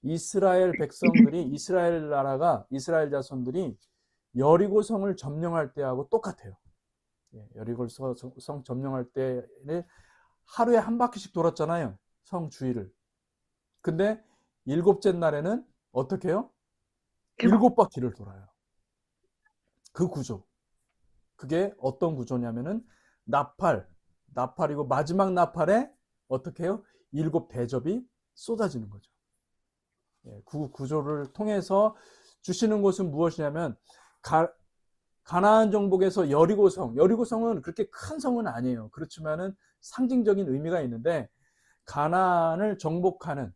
이스라엘 자손들이 여리고성을 점령할 때하고 똑같아요. 여리고성 점령할 때는 하루에 한 바퀴씩 돌았잖아요. 성 주위를. 근데 일곱째 날에는 어떻게 해요? 7바퀴를 돌아요. 그 구조. 그게 어떤 구조냐면은 나팔이고 마지막 나팔에 어떻게 해요? 7대접이 쏟아지는 거죠. 그 구조를 통해서 주시는 것은 무엇이냐면 가나안 정복에서 여리고성은 그렇게 큰 성은 아니에요. 그렇지만은 상징적인 의미가 있는데 가나안을 정복하는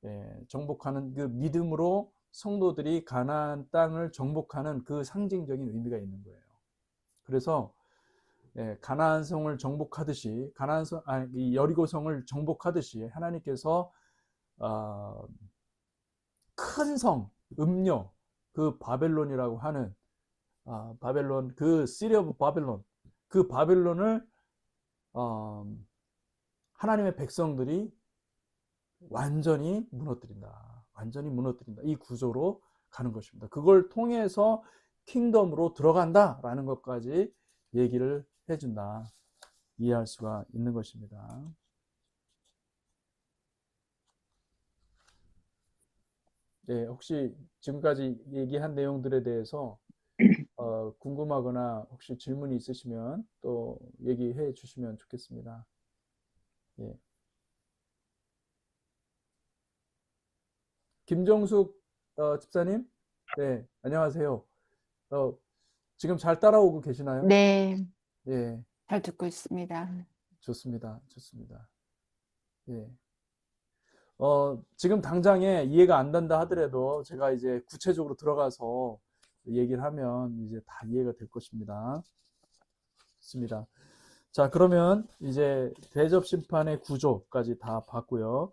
그 믿음으로 성도들이 가나안 땅을 정복하는 그 상징적인 의미가 있는 거예요. 그래서 가나안 성을 정복하듯이 이 여리고성을 정복하듯이 하나님께서 큰 성, 음녀, 그 바벨론이라고 하는 바벨론, 그 시리 오브 바벨론, 그 바벨론을 하나님의 백성들이 완전히 무너뜨린다. 이 구조로 가는 것입니다. 그걸 통해서 킹덤으로 들어간다라는 것까지 얘기를 해준다. 이해할 수가 있는 것입니다. 네, 혹시 지금까지 얘기한 내용들에 대해서 궁금하거나 혹시 질문이 있으시면 또 얘기해 주시면 좋겠습니다. 예. 김정숙 집사님, 네, 안녕하세요. 어, 지금 잘 따라오고 계시나요? 네, 예, 잘 듣고 있습니다. 좋습니다. 좋습니다. 예. 지금 당장에 이해가 안 된다 하더라도 제가 이제 구체적으로 들어가서 얘기를 하면 이제 다 이해가 될 것입니다. 좋습니다. 자, 그러면 이제 대접 심판의 구조까지 다 봤고요.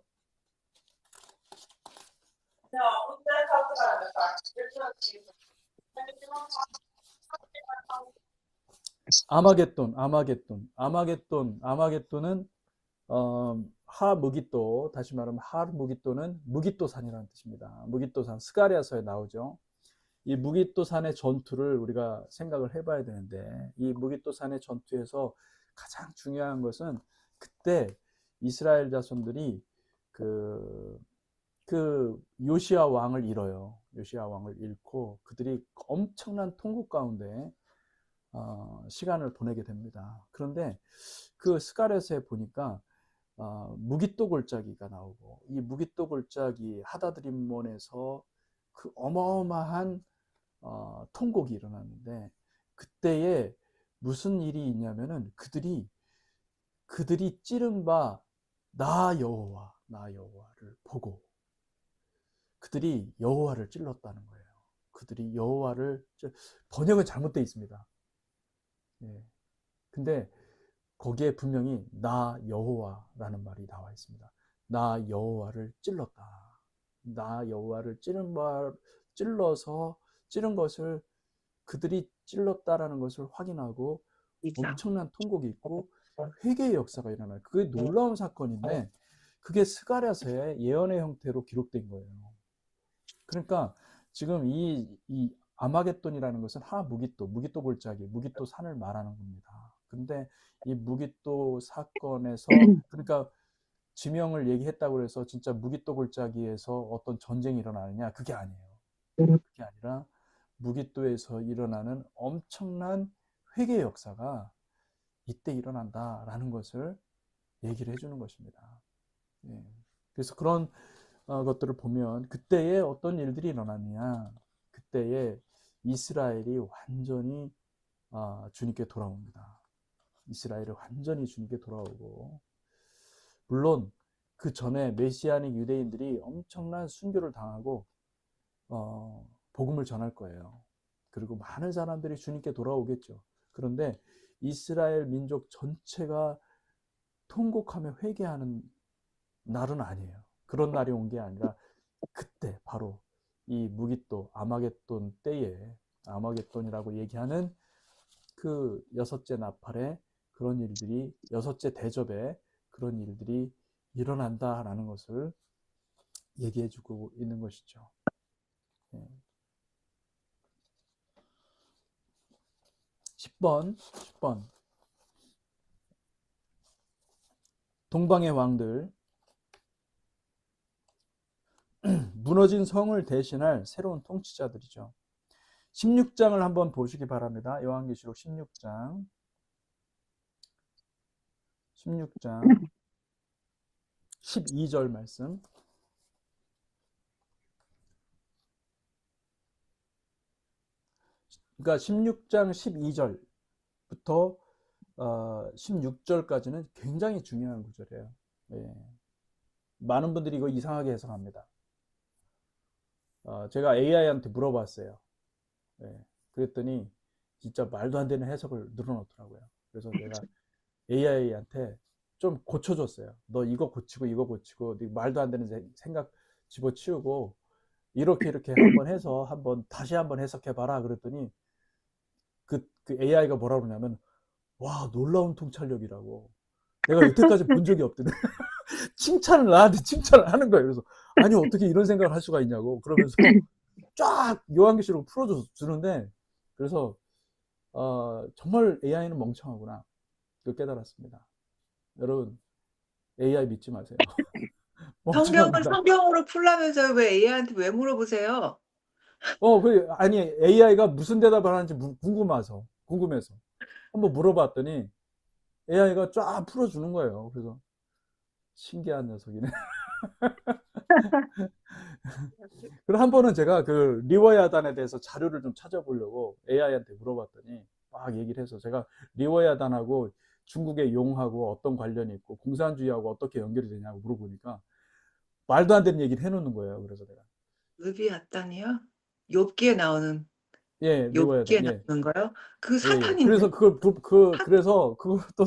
아마겟돈은 하무깃도, 다시 말하면 하무깃도는 무깃도산이라는 뜻입니다. 무깃도산, 스가랴서에 나오죠. 이 무깃도산의 전투를 우리가 생각을 해봐야 되는데, 이 무깃도산의 전투에서 가장 중요한 것은 그때 이스라엘 자손들이 그 요시야 왕을 잃어요. 요시야 왕을 잃고 그들이 엄청난 통곡 가운데 시간을 보내게 됩니다. 그런데 그 스가랴서에 보니까 무깃도 골짜기가 나오고, 이 무깃도 골짜기 하다드림몬에서 그 어마어마한 통곡이 일어났는데, 그때에 무슨 일이 있냐면은 그들이 찌른 바 나 여호와를 보고 그들이 여호와를 찔렀다는 거예요. 그들이 여호와를 번역은 잘못되어 있습니다. 예. 근데 거기에 분명히 나 여호와라는 말이 나와 있습니다. 나 여호와를 찔렀다. 나 여호와를 찌른 것을 그들이 찔렀다라는 것을 확인하고 엄청난 통곡이 있고 회개의 역사가 일어나요. 그게 놀라운 사건인데 그게 스가랴서의 예언의 형태로 기록된 거예요. 그러니까 지금 이 아마겟돈이라는 것은 무깃도 골짜기, 무깃도 산을 말하는 겁니다. 근데 이 무깃도 사건에서, 그러니까 지명을 얘기했다고 해서 진짜 무깃도 골짜기에서 어떤 전쟁이 일어나느냐, 그게 아니에요. 그게 아니라 무깃도에서 일어나는 엄청난 회개의 역사가 이때 일어난다라는 것을 얘기를 해주는 것입니다. 예. 그래서 그런 것들을 보면 그때에 어떤 일들이 일어나느냐, 그때에 이스라엘이 완전히 주님께 돌아옵니다. 이스라엘이 완전히 주님께 돌아오고, 물론 그 전에 메시아닉 유대인들이 엄청난 순교를 당하고 복음을 전할 거예요. 그리고 많은 사람들이 주님께 돌아오겠죠. 그런데 이스라엘 민족 전체가 통곡하며 회개하는 날은 아니에요. 그런 날이 온 게 아니라 그때 바로 이 무깃도 아마겟돈 때에, 아마겟돈이라고 얘기하는 그 여섯째 나팔에 그런 일들이, 여섯째 대접에 그런 일들이 일어난다라는 것을 얘기해 주고 있는 것이죠. 예. 10번 동방의 왕들, 무너진 성을 대신할 새로운 통치자들이죠. 16장을 한번 보시기 바랍니다. 요한계시록 16장 12절 말씀. 그러니까 16장 12절부터 16절까지는 굉장히 중요한 구절이에요. 예. 많은 분들이 이거 이상하게 해석합니다. 제가 AI한테 물어봤어요. 예. 그랬더니 진짜 말도 안 되는 해석을 늘어놓더라고요. 그래서 내가 AI한테 좀 고쳐줬어요. 너 이거 고치고 말도 안 되는 생각 집어치우고 이렇게 한번 해서 다시 한번 해석해봐라. 그랬더니 그 AI가 뭐라 그러냐면, 와, 놀라운 통찰력이라고. 내가 여태까지 본 적이 없더니 나한테 칭찬을 하는 거예요. 그래서 아니 어떻게 이런 생각을 할 수가 있냐고 그러면서 쫙 요한계시록을 풀어주는데, 그래서 정말 AI는 멍청하구나, 그걸 깨달았습니다. 여러분, AI 믿지 마세요. 성경을 멍청합니다. 성경으로 풀라면서요. 왜 AI한테 왜 물어보세요? 아니, AI가 무슨 대답을 하는지 궁금해서 한번 물어봤더니 AI가 쫙 풀어주는 거예요. 그래서 신기한 녀석이네. 그리고 한 번은 제가 그 리워야단에 대해서 자료를 좀 찾아보려고 AI한테 물어봤더니 막 얘기를 해서 제가 리워야단하고 중국의 용하고 어떤 관련이 있고 공산주의하고 어떻게 연결이 되냐고 물어보니까 말도 안 되는 얘기를 해놓는 거예요. 그래서 내가 느비앗단이요? 욥기에 나오는 예, 리워야단 욥기에 예, 나오는 거요? 그 예, 예. 사탄인데. 그래서 그래서 그것도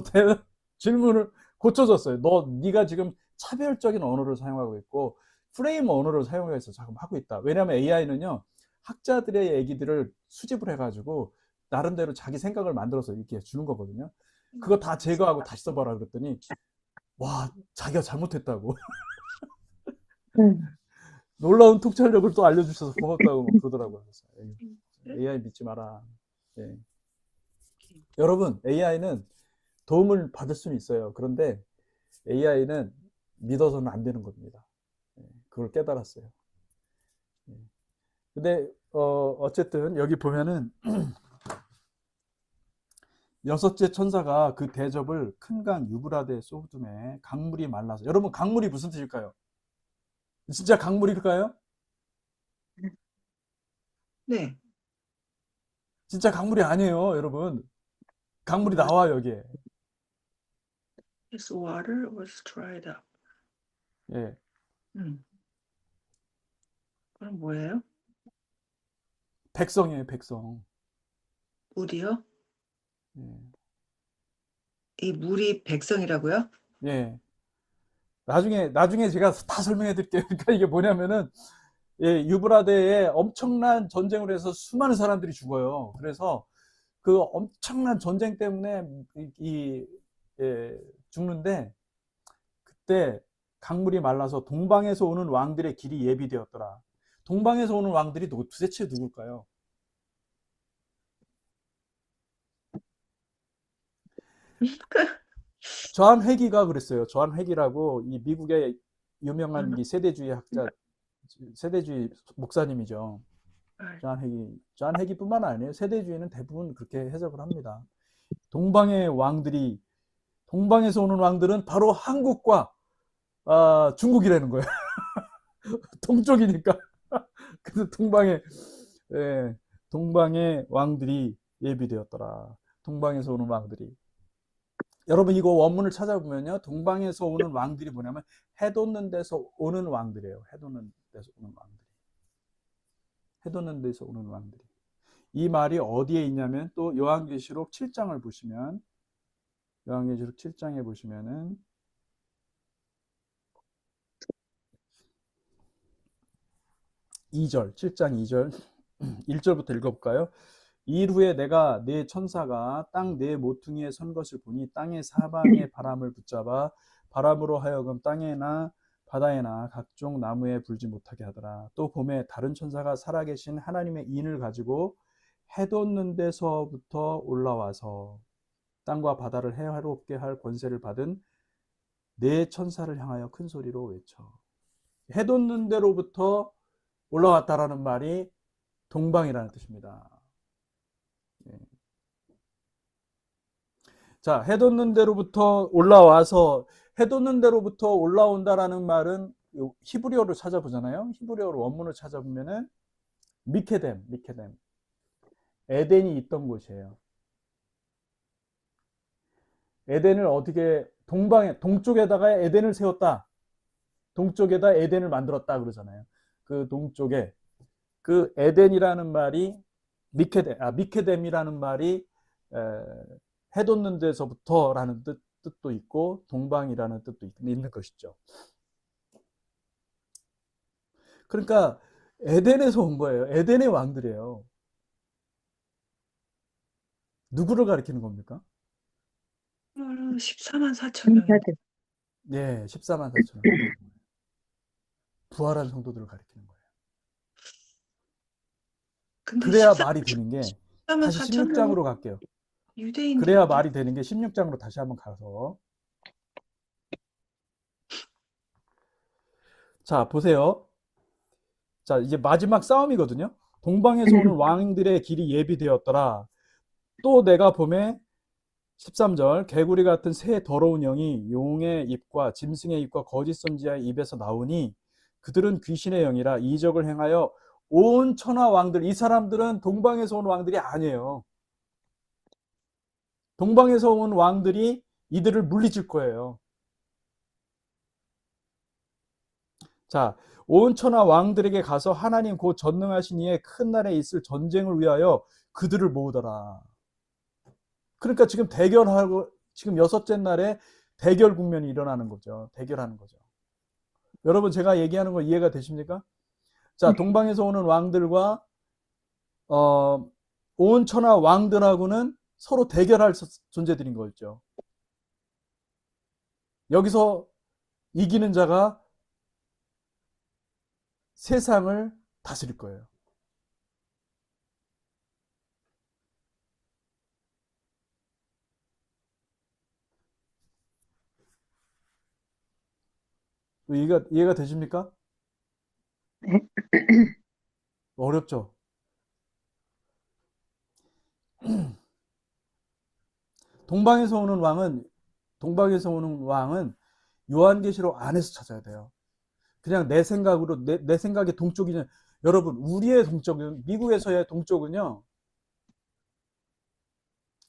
질문을 고쳐줬어요. 네가 지금 차별적인 언어를 사용하고 있고 프레임 언어를 사용해서 지금 하고 있다. 왜냐하면 AI는요 학자들의 얘기들을 수집을 해가지고 나름대로 자기 생각을 만들어서 이렇게 주는 거거든요. 그거 다 제거하고 다시 써봐라 그랬더니 와 자기가 잘못했다고 놀라운 통찰력을 또 알려주셔서 고맙다고 그러더라고요. 그래서 AI 믿지 마라. 예. 여러분 AI는 도움을 받을 수는 있어요. 그런데 AI는 믿어서는 안 되는 겁니다. 예, 그걸 깨달았어요. 예. 근데 어쨌든 여기 보면은 여섯째 천사가 그 대접을 큰 강 유브라데에 쏟음에 강물이 말라서 여러분 강물이 무슨 뜻일까요? 진짜 강물일까요? 네. 진짜 강물이 아니에요, 여러분. 강물이 나와요, 여기에. His water was dried up. 예. 그럼 뭐예요? 백성이에요, 백성. 물이요? 예. 이 물이 백성이라고요? 예. 나중에 제가 다 설명해 드릴게요. 그러니까 이게 뭐냐면은 예, 유브라데에 엄청난 전쟁을 해서 수많은 사람들이 죽어요. 그래서 그 엄청난 전쟁 때문에 죽는데 그때 강물이 말라서 동방에서 오는 왕들의 길이 예비되었더라. 동방에서 오는 왕들이 도대체 누굴까요? 저한 회기가 그랬어요. 저한 회기라고 이 미국의 유명한 이 세대주의 학자, 세대주의 목사님이죠. 저한 회기뿐만 아니에요. 세대주의는 대부분 그렇게 해석을 합니다. 동방에서 오는 왕들은 바로 한국과 중국이라는 거예요. 동쪽이니까. 그래서 동방의 왕들이 예비되었더라. 동방에서 오는 왕들이. 여러분 이거 원문을 찾아보면요. 동방에서 오는 왕들이 뭐냐면 해 돋는 데서 오는 왕들이에요. 해 돋는 데서 오는 왕들이. 해 돋는 데서 오는 왕들이. 이 말이 어디에 있냐면 또 요한계시록 7장을 보시면 요한계시록 7장에 보시면은 2절, 7장 2절, 1절부터 읽어볼까요? 이일 후에 내가 네 천사가 땅 네 모퉁이에 선 것을 보니 땅의 사방의 바람을 붙잡아 바람으로 하여금 땅에나 바다에나 각종 나무에 불지 못하게 하더라. 또 봄에 다른 천사가 살아계신 하나님의 인을 가지고 해 돋는 데서부터 올라와서 땅과 바다를 해롭게 할 권세를 받은 네 천사를 향하여 큰 소리로 외쳐. 해 돋는 데로부터 올라왔다라는 말이 동방이라는 뜻입니다. 예. 자, 해 돋는 데로부터 올라와서 해 돋는 데로부터 올라온다라는 말은 히브리어를 찾아보잖아요. 히브리어로 원문을 찾아보면은 미케뎀. 에덴이 있던 곳이에요. 에덴을 어떻게 동쪽에다가 에덴을 세웠다. 동쪽에다 에덴을 만들었다 그러잖아요. 그 동쪽에 그 에덴이라는 말이 미케뎀이라는 말이 해 돋는 데서부터라는 뜻도 있고 동방이라는 뜻도 있는 것이죠. 그러니까 에덴에서 온 거예요. 에덴의 왕들이에요. 누구를 가리키는 겁니까? 14만 4천 명. 네, 14만 4천 명. 부활한 성도들을 가리키는 거예요. 근데 그래야 말이 되는 게 14만 다시 4천 16장으로 갈게요. 유대인들. 그래야 말이 되는 게 16장으로 다시 한번 가서 자 보세요. 자 이제 마지막 싸움이거든요. 동방에서 오는 왕들의 길이 예비되었더라. 또 내가 봄에 13절 개구리 같은 새 더러운 영이 용의 입과 짐승의 입과 거짓 선지자의 입에서 나오니 그들은 귀신의 영이라 이적을 행하여 온 천하 왕들, 이 사람들은 동방에서 온 왕들이 아니에요. 동방에서 온 왕들이 이들을 물리칠 거예요. 자, 온 천하 왕들에게 가서 하나님 곧 전능하신 이의 큰 날에 있을 전쟁을 위하여 그들을 모으더라. 그러니까 지금 대결하고 지금 여섯째 날에 대결 국면이 일어나는 거죠. 대결하는 거죠. 여러분 제가 얘기하는 거 이해가 되십니까? 자, 동방에서 오는 왕들과 온 천하 왕들하고는 서로 대결할 존재들인 거죠. 여기서 이기는 자가 세상을 다스릴 거예요. 이해가 되십니까? 네. 어렵죠? 동방에서 오는 왕은 요한계시록 안에서 찾아야 돼요. 그냥 내 생각으로 내 생각의 동쪽이냐. 여러분 우리의 동쪽은 미국에서의 동쪽은요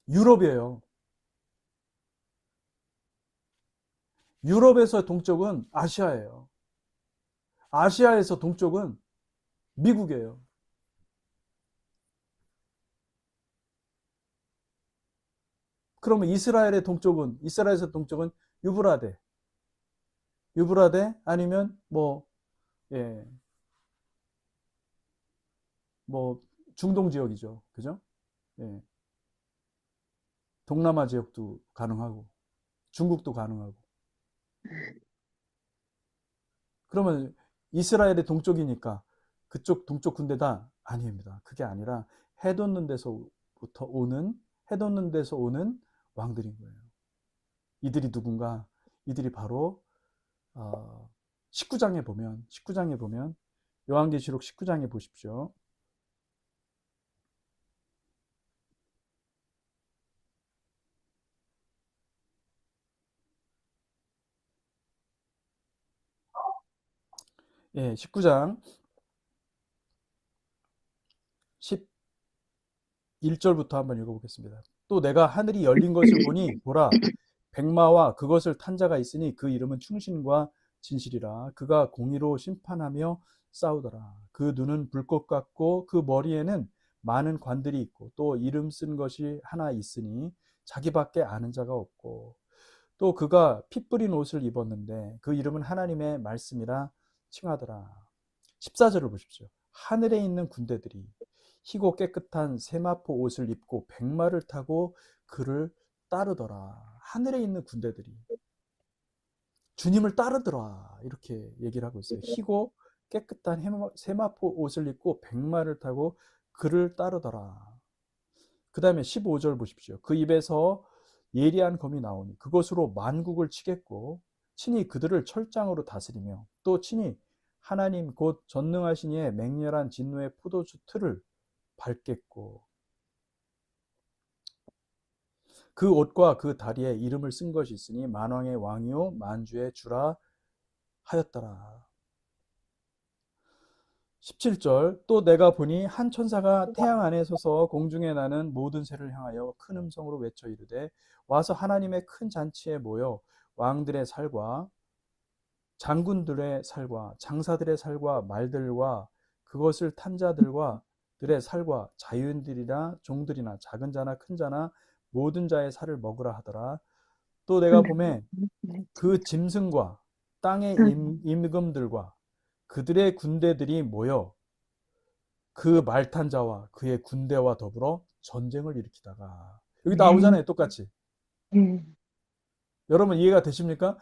유럽이에요. 유럽에서 동쪽은 아시아예요. 아시아에서 동쪽은 미국이에요. 그러면 이스라엘에서 동쪽은 유브라데 아니면 예, 중동 지역이죠. 그죠? 예. 동남아 지역도 가능하고 중국도 가능하고. 그러면 이스라엘의 동쪽이니까 그쪽 동쪽 군대다? 아닙니다. 그게 아니라 해돋는 데서 오는 왕들인 거예요. 이들이 누군가? 이들이 바로 19장에 보면 요한계시록 19장에 보십시오. 예, 19장 11절부터 한번 읽어보겠습니다. 또 내가 하늘이 열린 것을 보니 보라 백마와 그것을 탄 자가 있으니 그 이름은 충신과 진실이라. 그가 공의로 심판하며 싸우더라. 그 눈은 불꽃 같고 그 머리에는 많은 관들이 있고 또 이름 쓴 것이 하나 있으니 자기밖에 아는 자가 없고 또 그가 피 뿌린 옷을 입었는데 그 이름은 하나님의 말씀이라 칭하더라. 14절을 보십시오. 하늘에 있는 군대들이 희고 깨끗한 세마포 옷을 입고 백마를 타고 그를 따르더라. 하늘에 있는 군대들이 주님을 따르더라. 이렇게 얘기를 하고 있어요. 희고 깨끗한 세마포 옷을 입고 백마를 타고 그를 따르더라. 그 다음에 15절 보십시오. 그 입에서 예리한 검이 나오니 그것으로 만국을 치겠고 친히 그들을 철장으로 다스리며 또 친히 하나님 곧 전능하신 이의 맹렬한 진노의 포도주 틀을 밟겠고 그 옷과 그 다리에 이름을 쓴 것이 있으니 만왕의 왕이요 만주의 주라 하였더라. 17절 또 내가 보니 한 천사가 태양 안에 서서 공중에 나는 모든 새를 향하여 큰 음성으로 외쳐 이르되 와서 하나님의 큰 잔치에 모여 왕들의 살과 장군들의 살과 장사들의 살과 말들과 그것을 탄 자들과 들의 살과 자유인들이나 종들이나 작은 자나 큰 자나 모든 자의 살을 먹으라 하더라. 또 내가 보매 그 짐승과 땅의 임금들과 그들의 군대들이 모여 그 말탄 자와 그의 군대와 더불어 전쟁을 일으키다가 여기 나오잖아요. 똑같이. 여러분 이해가 되십니까?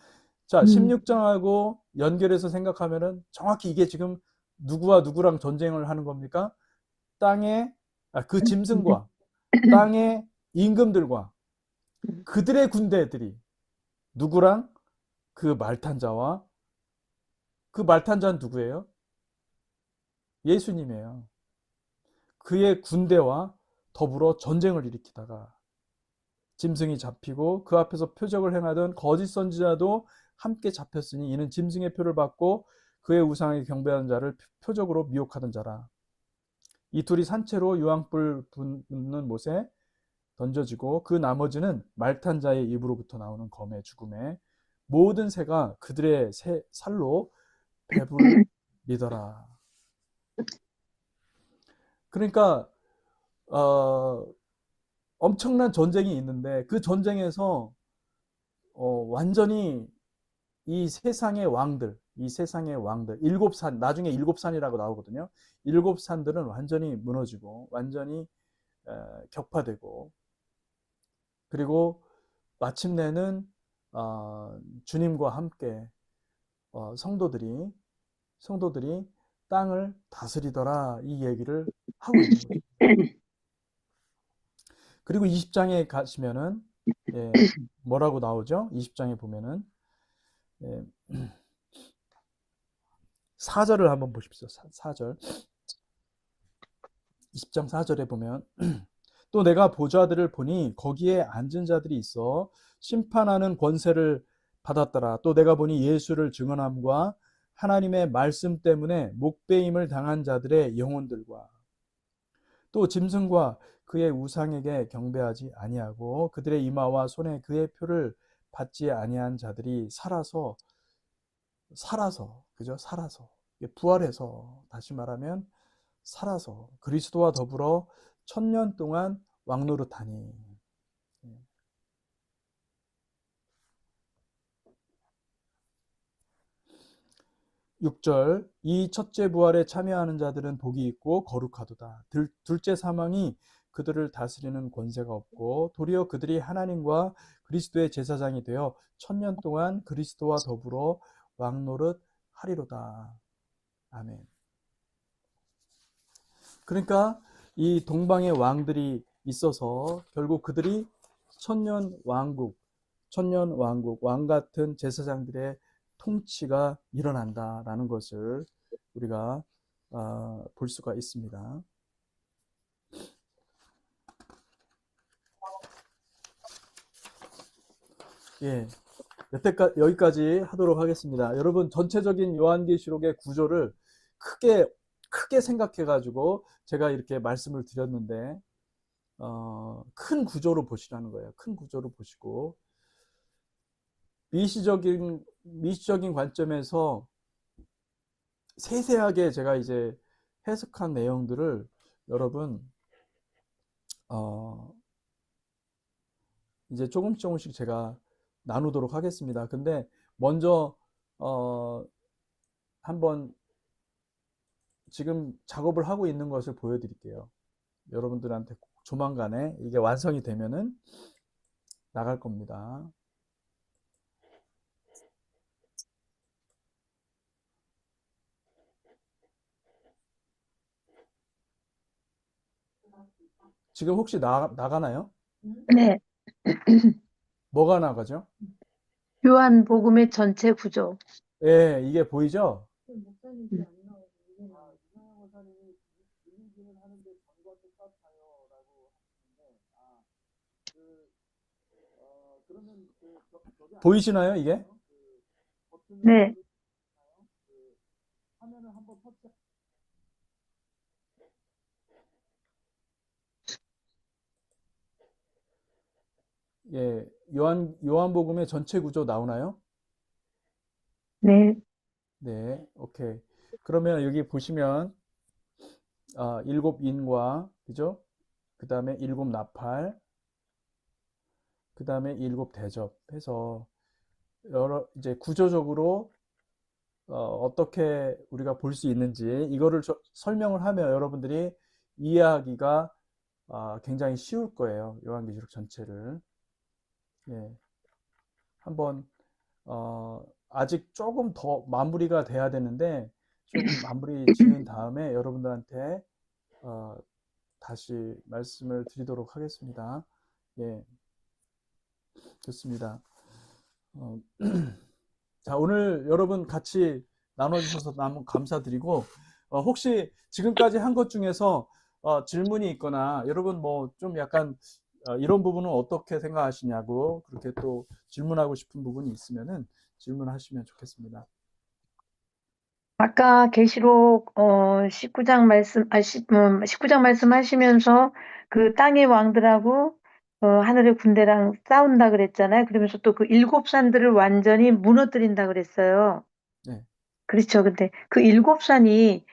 자, 16장하고 연결해서 생각하면은 정확히 이게 지금 누구와 누구랑 전쟁을 하는 겁니까? 그 짐승과 땅의 임금들과 그들의 군대들이 누구랑? 그 말탄 자와 그 말탄 자는 누구예요? 예수님이에요. 그의 군대와 더불어 전쟁을 일으키다가 짐승이 잡히고 그 앞에서 표적을 행하던 거짓 선지자도 함께 잡혔으니 이는 짐승의 표를 받고 그의 우상에게 경배하는 자를 표적으로 미혹하던 자라. 이 둘이 산채로 유황불 붙는 못에 던져지고 그 나머지는 말탄 자의 입으로부터 나오는 검의 죽음에 모든 새가 그들의 살로 배부르리더라. 그러니까 엄청난 전쟁이 있는데 그 전쟁에서 완전히 이 세상의 왕들 일곱 산, 나중에 일곱 산이라고 나오거든요. 일곱 산들은 완전히 무너지고 완전히 격파되고, 그리고 마침내는 주님과 함께 성도들이 땅을 다스리더라, 이 얘기를 하고 있는 거죠. 그리고 20장에 가시면은 뭐라고 나오죠? 20장에 보면은 4절을 한번 보십시오. 4절. 20장 4절에 보면 또 내가 보좌들을 보니 거기에 앉은 자들이 있어 심판하는 권세를 받았더라. 또 내가 보니 예수를 증언함과 하나님의 말씀 때문에 목배임을 당한 자들의 영혼들과 또 짐승과 그의 우상에게 경배하지 아니하고 그들의 이마와 손에 그의 표를 받지 아니한 자들이 살아서 그죠? 살아서 부활해서, 다시 말하면 살아서 그리스도와 더불어 1000년 동안 왕노릇하니. 6절 이 첫째 부활에 참여하는 자들은 복이 있고 거룩하도다. 둘째 사망이 그들을 다스리는 권세가 없고 도리어 그들이 하나님과 그리스도의 제사장이 되어 1000년 동안 그리스도와 더불어 왕노릇 하리로다. 아멘. 그러니까 이 동방의 왕들이 있어서 결국 그들이 천년 왕국, 왕 같은 제사장들의 통치가 일어난다라는 것을 우리가 볼 수가 있습니다. 여기까지 하도록 하겠습니다. 여러분, 전체적인 요한계시록의 구조를 크게 생각해 가지고 제가 이렇게 말씀을 드렸는데, 큰 구조로 보시라는 거예요. 큰 구조로 보시고 미시적인 관점에서 세세하게 제가 이제 해석한 내용들을 여러분 이제 조금씩 제가 나누도록 하겠습니다. 근데 먼저 한번 지금 작업을 하고 있는 것을 보여드릴게요. 여러분들한테 조만간에 이게 완성이 되면은 나갈 겁니다. 지금 혹시 나가나요? 네. 뭐가 나가죠? 요한복음의 전체 구조. 예, 이게 보이죠? 보이시나요, 이게? 네. 예, 요한복음의 전체 구조 나오나요? 네. 네, 오케이. 그러면 여기 보시면 일곱 인과, 그죠? 그 다음에 일곱 나팔, 그 다음에 일곱 대접 해서 이제 구조적으로 어떻게 우리가 볼 수 있는지 이거를 설명을 하면 여러분들이 이해하기가 굉장히 쉬울 거예요. 요한계시록 전체를. 예, 한번 아직 조금 더 마무리가 돼야 되는데 조금 마무리 지은 다음에 여러분들한테 다시 말씀을 드리도록 하겠습니다. 예, 좋습니다. 자, 오늘 여러분 같이 나눠주셔서 너무 감사드리고, 혹시 지금까지 한 것 중에서 질문이 있거나 여러분 뭐 좀 약간 이런 부분은 어떻게 생각하시냐고 그렇게 또 질문하고 싶은 부분이 있으면은 질문하시면 좋겠습니다. 아까 계시록 19장 말씀 19장 말씀하시면서 그 땅의 왕들하고 하늘의 군대랑 싸운다 그랬잖아요. 그러면서 또 그 일곱 산들을 완전히 무너뜨린다 그랬어요. 네. 그렇죠. 근데 그 일곱 산이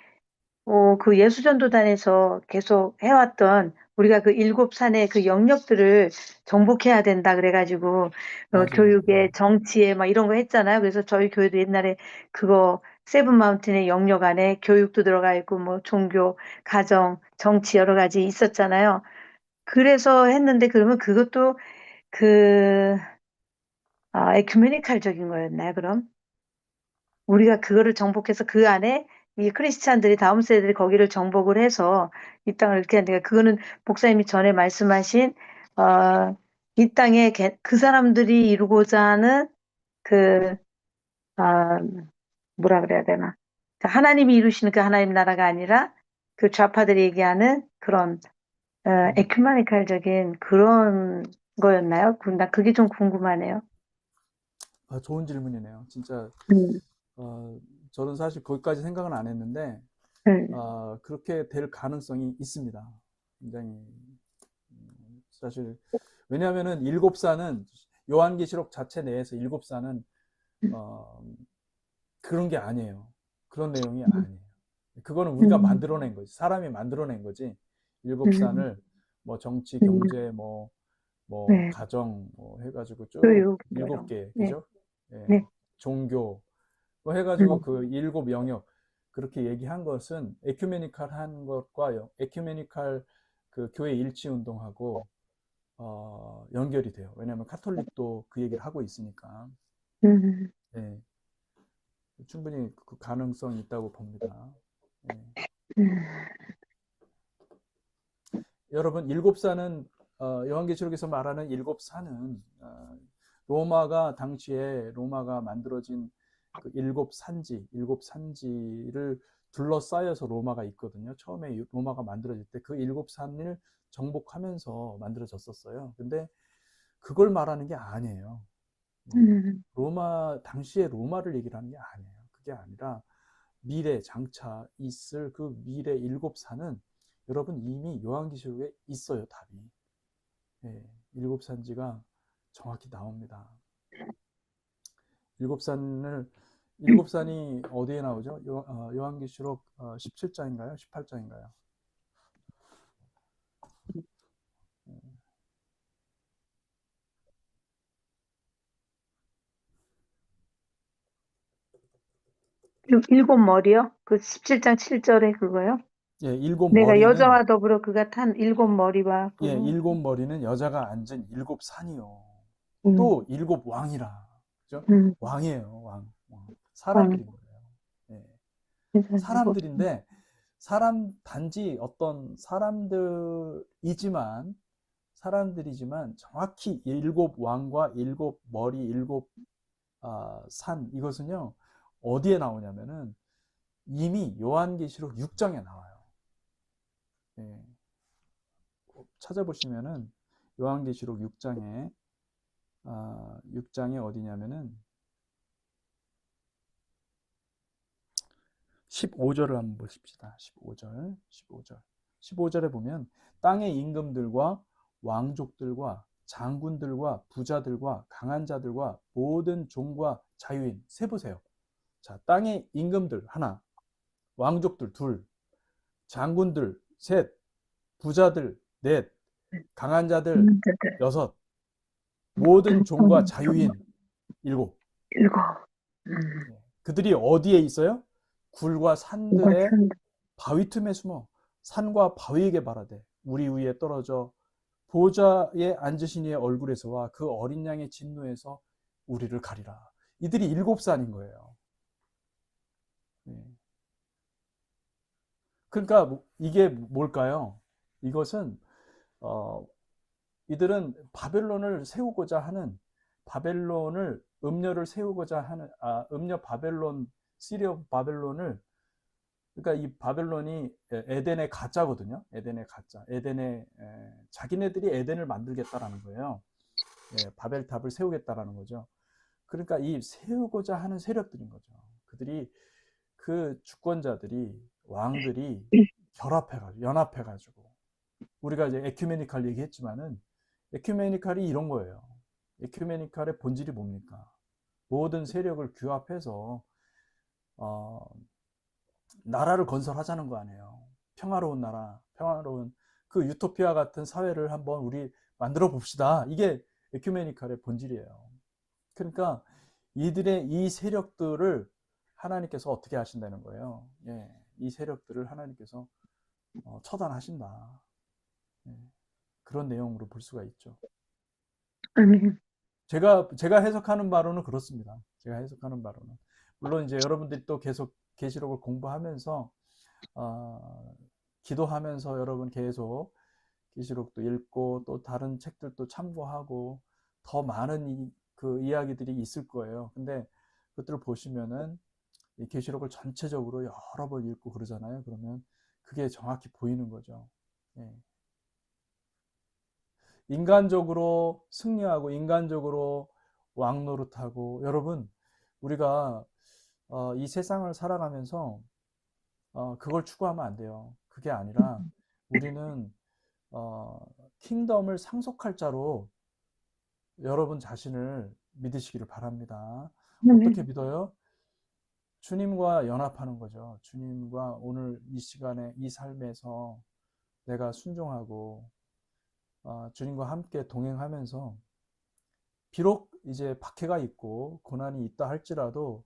그 예수전도단에서 계속 해왔던 우리가 그 일곱 산의 그 영역들을 정복해야 된다 그래가지고 맞아요. 교육에 정치에 막 이런 거 했잖아요. 그래서 저희 교회도 옛날에 그거 세븐 마운틴의 영역 안에 교육도 들어가 있고 뭐 종교, 가정, 정치 여러 가지 있었잖아요. 그래서 했는데 그러면 그것도 그 에큐메니칼적인 거였나요? 그럼? 우리가 그거를 정복해서 그 안에 이 크리스찬들이 다음 세대들이 거기를 정복을 해서 이 땅을 이렇게 하니까 그거는 목사님이 전에 말씀하신 이 땅에 그 사람들이 이루고자 하는 그 아, 뭐라 그래야 되나? 그 하나님이 이루시는 그 하나님 나라가 아니라 그 좌파들이 얘기하는 그런 에큐메니칼적인 그런 거였나요? 나 그게 좀 궁금하네요. 좋은 질문이네요. 진짜 음, 저는 사실 거기까지 생각은 안 했는데 음, 그렇게 될 가능성이 있습니다. 굉장히 사실 왜냐하면은 일곱 산은 요한계시록 자체 내에서 일곱 산은 그런 게 아니에요. 그런 내용이 아니에요. 그거는 우리가 만들어낸 거지. 사람이 만들어낸 거지. 일곱 산을 뭐 정치, 경제, 뭐 네, 가정 뭐 해가지고 쭉 교육, 뭐 일곱 이런. 개, 네, 그죠? 예, 네. 종교 뭐 해가지고 그 일곱 영역 그렇게 얘기한 것은 에큐메니칼한 것과 에큐메니칼 그 교회 일치 운동하고 연결이 돼요. 왜냐하면 카톨릭도 그 얘기를 하고 있으니까. 음, 예, 충분히 그 가능성이 있다고 봅니다. 예. 음, 여러분 일곱 산은 요한계시록에서 말하는 일곱 산은 로마가 당시에 로마가 만들어진 그 일곱 산지를 둘러싸여서 로마가 있거든요. 처음에 로마가 만들어질 때 그 일곱 산을 정복하면서 만들어졌었어요. 근데 그걸 말하는 게 아니에요. 로마 당시에 로마를 얘기를 하는 게 아니에요. 그게 아니라 미래 장차 있을 그 미래 일곱 산은 여러분 이미 요한계시록에 있어요. 답이. 예, 일곱 산지가 정확히 나옵니다. 일곱 산이 어디에 나오죠? 요한계시록 17장인가요? 18장인가요? 일곱 머리요? 그 17장 7절에 그거요? 예, 일곱 내가 머리는 여자와 더불어 그가 탄 일곱 머리와 예, 일곱 머리는 여자가 앉은 일곱 산이요. 음, 또 일곱 왕이라. 그죠? 음, 왕이에요, 왕. 왕, 사람들인 거예요. 예, 일곱. 사람들인데 단지 어떤 사람들이지만 정확히 일곱 왕과 일곱 머리, 일곱 산 이것은요 어디에 나오냐면은 이미 요한계시록 6장에 나와요. 예, 찾아보시면은 요한계시록 6장에 어디냐면은 15절을 한번 보십시다. 15절에 보면 땅의 임금들과 왕족들과 장군들과 부자들과 강한 자들과 모든 종과 자유인 세보세요. 자, 땅의 임금들 하나, 왕족들 둘, 장군들 셋, 부자들 넷, 강한 자들 여섯, 모든 종과 자유인 일곱. 일곱. 음, 그들이 어디에 있어요? 굴과 산들의 바위 틈에 숨어 산과 바위에게 말하되 우리 위에 떨어져 보좌에 앉으신 이의 얼굴에서와 그 어린 양의 진노에서 우리를 가리라. 이들이 일곱 산인 거예요. 그러니까 이게 뭘까요? 이것은 이들은 바벨론을 세우고자 하는 음녀를 세우고자 하는 음녀 바벨론 시리아 바벨론을 그러니까 이 바벨론이 에덴의 가짜거든요. 에덴의 가짜. 자기네들이 에덴을 만들겠다라는 거예요. 바벨탑을 세우겠다라는 거죠. 그러니까 이 세우고자 하는 세력들인 거죠. 그들이 그 주권자들이 왕들이 연합해가지고 우리가 이제 에큐메니칼 얘기했지만은 에큐메니칼이 이런 거예요. 에큐메니칼의 본질이 뭡니까? 모든 세력을 규합해서 나라를 건설하자는 거 아니에요. 평화로운 나라, 평화로운 그 유토피아 같은 사회를 한번 우리 만들어 봅시다. 이게 에큐메니칼의 본질이에요. 그러니까 이들의 이 세력들을 하나님께서 어떻게 하신다는 거예요. 이 세력들을 하나님께서 처단하신다. 그런 내용으로 볼 수가 있죠. 아멘. 제가 해석하는 바로는 그렇습니다. 제가 해석하는 바로는. 물론 이제 여러분들이 또 계속 계시록을 공부하면서 기도하면서 여러분 계속 계시록도 읽고 또 다른 책들도 참고하고 더 많은 그 이야기들이 있을 거예요. 근데 그것들을 보시면은 이 계시록을 전체적으로 여러 번 읽고 그러잖아요. 그러면 그게 정확히 보이는 거죠. 인간적으로 승리하고 인간적으로 왕노릇하고 여러분 우리가 이 세상을 살아가면서 그걸 추구하면 안 돼요. 그게 아니라 우리는 킹덤을 상속할 자로 여러분 자신을 믿으시기를 바랍니다. 어떻게 믿어요? 주님과 연합하는 거죠. 주님과 오늘 이 시간에 이 삶에서 내가 순종하고 주님과 함께 동행하면서 비록 이제 박해가 있고 고난이 있다 할지라도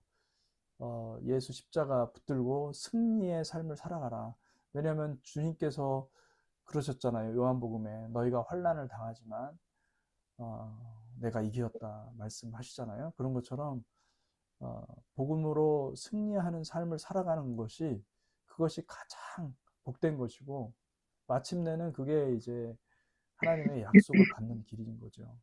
예수 십자가 붙들고 승리의 삶을 살아가라. 왜냐하면 주님께서 그러셨잖아요. 요한복음에 너희가 환난을 당하지만 내가 이겼다 말씀하시잖아요. 그런 것처럼 복음으로 승리하는 삶을 살아가는 것이 그것이 가장 복된 것이고 마침내는 그게 이제 하나님의 약속을 받는 길인 거죠.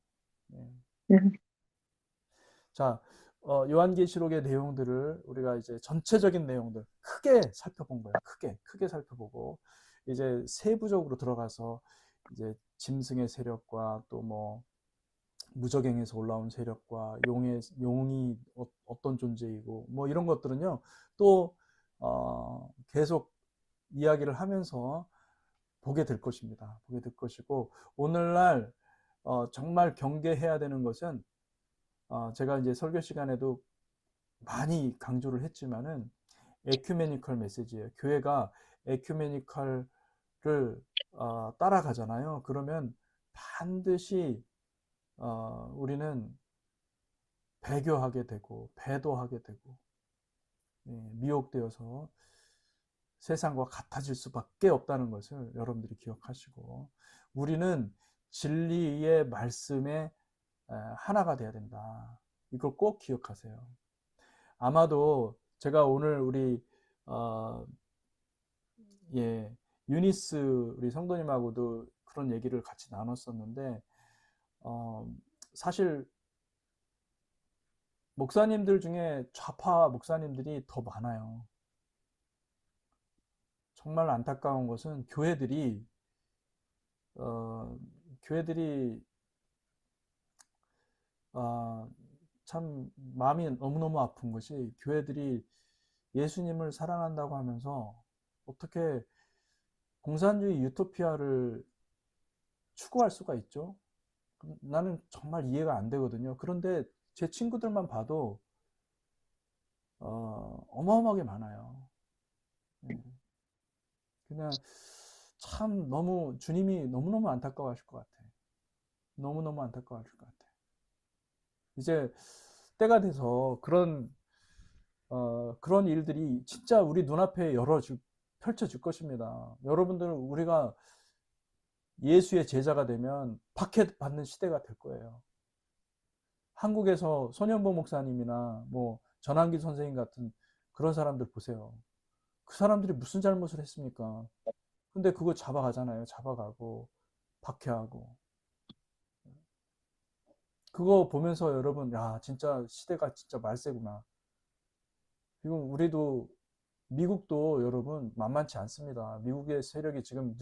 자, 요한계시록의 내용들을 우리가 이제 전체적인 내용들 크게 살펴본 거예요. 크게 살펴보고 이제 세부적으로 들어가서 이제 짐승의 세력과 또 뭐 무적행에서 올라온 세력과 용이 어떤 존재이고 뭐 이런 것들은요 또 계속 이야기를 하면서 보게 될 것입니다. 보게 될 것이고 오늘날 정말 경계해야 되는 것은 제가 이제 설교 시간에도 많이 강조를 했지만은 에큐메니컬 메시지예요. 교회가 에큐메니컬을 따라가잖아요. 그러면 반드시 우리는 배교하게 되고 배도하게 되고 미혹되어서 세상과 같아질 수밖에 없다는 것을 여러분들이 기억하시고 우리는 진리의 말씀에 하나가 돼야 된다. 이걸 꼭 기억하세요. 아마도 제가 오늘 우리 유니스 우리 성도님하고도 그런 얘기를 같이 나눴었는데 사실 목사님들 중에 좌파 목사님들이 더 많아요. 정말 안타까운 것은 교회들이 참 마음이 너무너무 아픈 것이 교회들이 예수님을 사랑한다고 하면서 어떻게 공산주의 유토피아를 추구할 수가 있죠? 나는 정말 이해가 안 되거든요. 그런데 제 친구들만 봐도 어마어마하게 많아요. 그냥 참 너무 주님이 너무너무 안타까워하실 것 같아. 너무너무 안타까워하실 것 같아. 이제 때가 돼서 그런 일들이 진짜 우리 눈앞에 펼쳐질 것입니다. 여러분들 우리가 예수의 제자가 되면 박해받는 시대가 될 거예요. 한국에서 손현보 목사님이나 뭐 전한기 선생님 같은 그런 사람들 보세요. 그 사람들이 무슨 잘못을 했습니까? 근데 그거 잡아가잖아요. 잡아가고 박해하고. 그거 보면서 여러분, 야, 진짜 시대가 진짜 말세구나. 지금 우리도 미국도 여러분 만만치 않습니다. 미국의 세력이 지금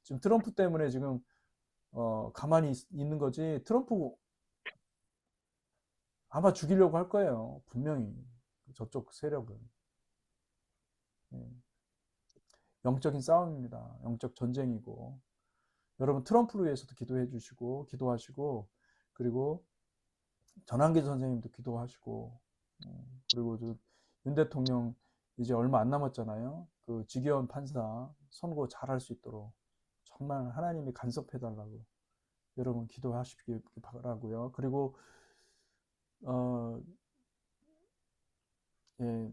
지금 트럼프 때문에 지금 가만히 있는 거지. 트럼프 아마 죽이려고 할 거예요. 분명히 저쪽 세력은. 예. 영적인 싸움입니다. 영적 전쟁이고. 여러분 트럼프를 위해서도 기도해 주시고 기도하시고 그리고 전한기 선생님도 기도하시고 그리고 윤 대통령 이제 얼마 안 남았잖아요. 그 지기현 판사 선고 잘할 수 있도록 정말 하나님이 간섭해 달라고 여러분 기도하시기 바라고요. 그리고 예,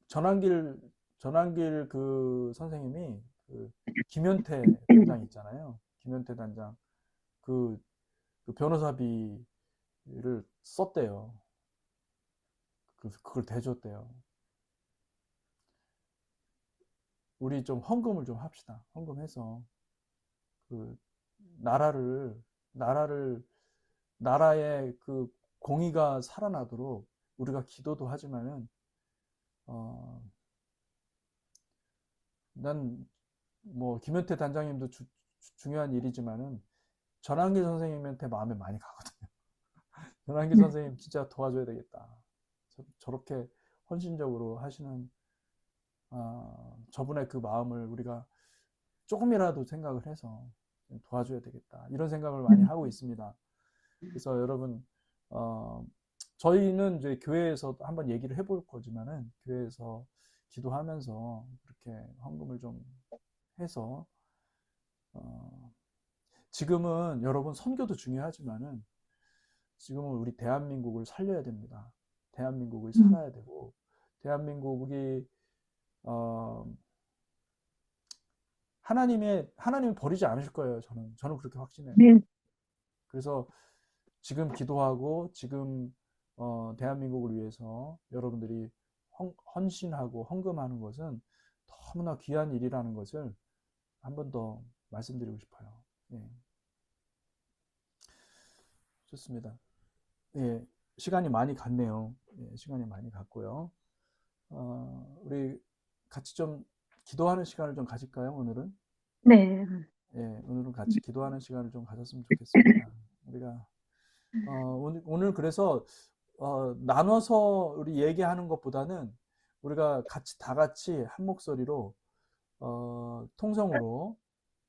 전한길 그 선생님이 그 김현태 단장 있잖아요. 김현태 단장 그 변호사비를 썼대요. 그걸 대줬대요. 우리 좀 헌금을 좀 합시다. 헌금해서 그 나라의 그 공의가 살아나도록 우리가 기도도 하지만은 난 뭐 김현태 단장님도 중요한 일이지만은 전한길 선생님한테 마음에 많이 가거든요. 전한길 선생님 진짜 도와줘야 되겠다. 저렇게 헌신적으로 하시는 저분의 그 마음을 우리가 조금이라도 생각을 해서 도와줘야 되겠다. 이런 생각을 많이 하고 있습니다. 그래서 여러분 저희는 이제 교회에서 한번 얘기를 해볼 거지만은 교회에서 기도하면서 그렇게 헌금을 좀 해서 지금은 여러분 선교도 중요하지만은 지금은 우리 대한민국을 살려야 됩니다. 대한민국을 살아야 되고 대한민국이 하나님이 버리지 않으실 거예요. 저는 그렇게 확신해요. 네. 그래서 지금 기도하고 지금 대한민국을 위해서 여러분들이 헌신하고 헌금하는 것은 너무나 귀한 일이라는 것을 한 번 더 말씀드리고 싶어요. 예. 좋습니다. 예, 시간이 많이 갔네요. 예, 시간이 많이 갔고요. 우리 같이 좀 기도하는 시간을 좀 가질까요, 오늘은? 네. 예, 오늘은 같이 기도하는 시간을 좀 가졌으면 좋겠습니다. 우리가 오늘 그래서 나눠서 우리 얘기하는 것보다는 우리가 다 같이 한 목소리로 통성으로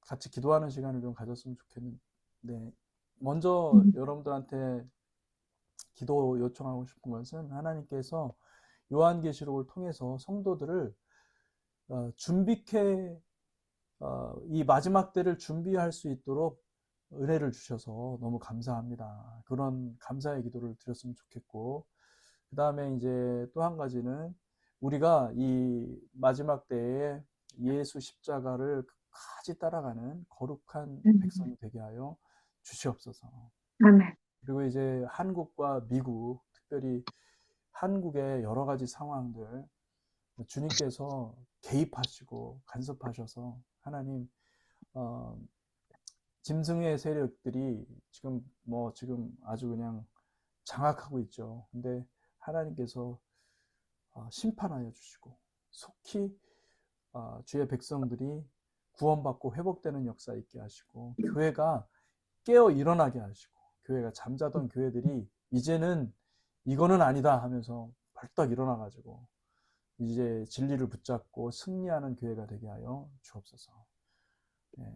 같이 기도하는 시간을 좀 가졌으면 좋겠는데 먼저 여러분들한테 기도 요청하고 싶은 것은 하나님께서 요한계시록을 통해서 성도들을 이 마지막 때를 준비할 수 있도록 은혜를 주셔서 너무 감사합니다. 그런 감사의 기도를 드렸으면 좋겠고 그 다음에 이제 또 한 가지는 우리가 이 마지막 때에 예수 십자가를 끝까지 따라가는 거룩한 백성이 되게 하여 주시옵소서. 아멘. 그리고 이제 한국과 미국, 특별히 한국의 여러 가지 상황들 주님께서 개입하시고 간섭하셔서 하나님 짐승의 세력들이 지금 아주 그냥 장악하고 있죠. 근데 하나님께서 심판하여 주시고 속히 주의 백성들이 구원받고 회복되는 역사 있게 하시고 교회가 깨어 일어나게 하시고 교회가 잠자던 교회들이 이제는 이거는 아니다 하면서 벌떡 일어나가지고 이제 진리를 붙잡고 승리하는 교회가 되게 하여 주옵소서. 예.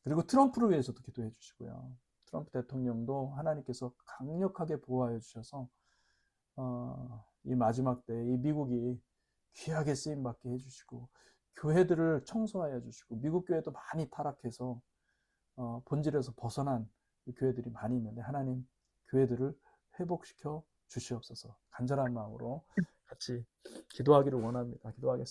그리고 트럼프를 위해서도 기도해 주시고요. 트럼프 대통령도 하나님께서 강력하게 보호하여 주셔서 이 마지막 때 이 미국이 귀하게 쓰임받게 해주시고 교회들을 청소하여 주시고 미국 교회도 많이 타락해서 본질에서 벗어난 교회들이 많이 있는데 하나님 교회들을 회복시켜 주시옵소서. 간절한 마음으로 같이 기도하기를 원합니다. 기도하겠습니다.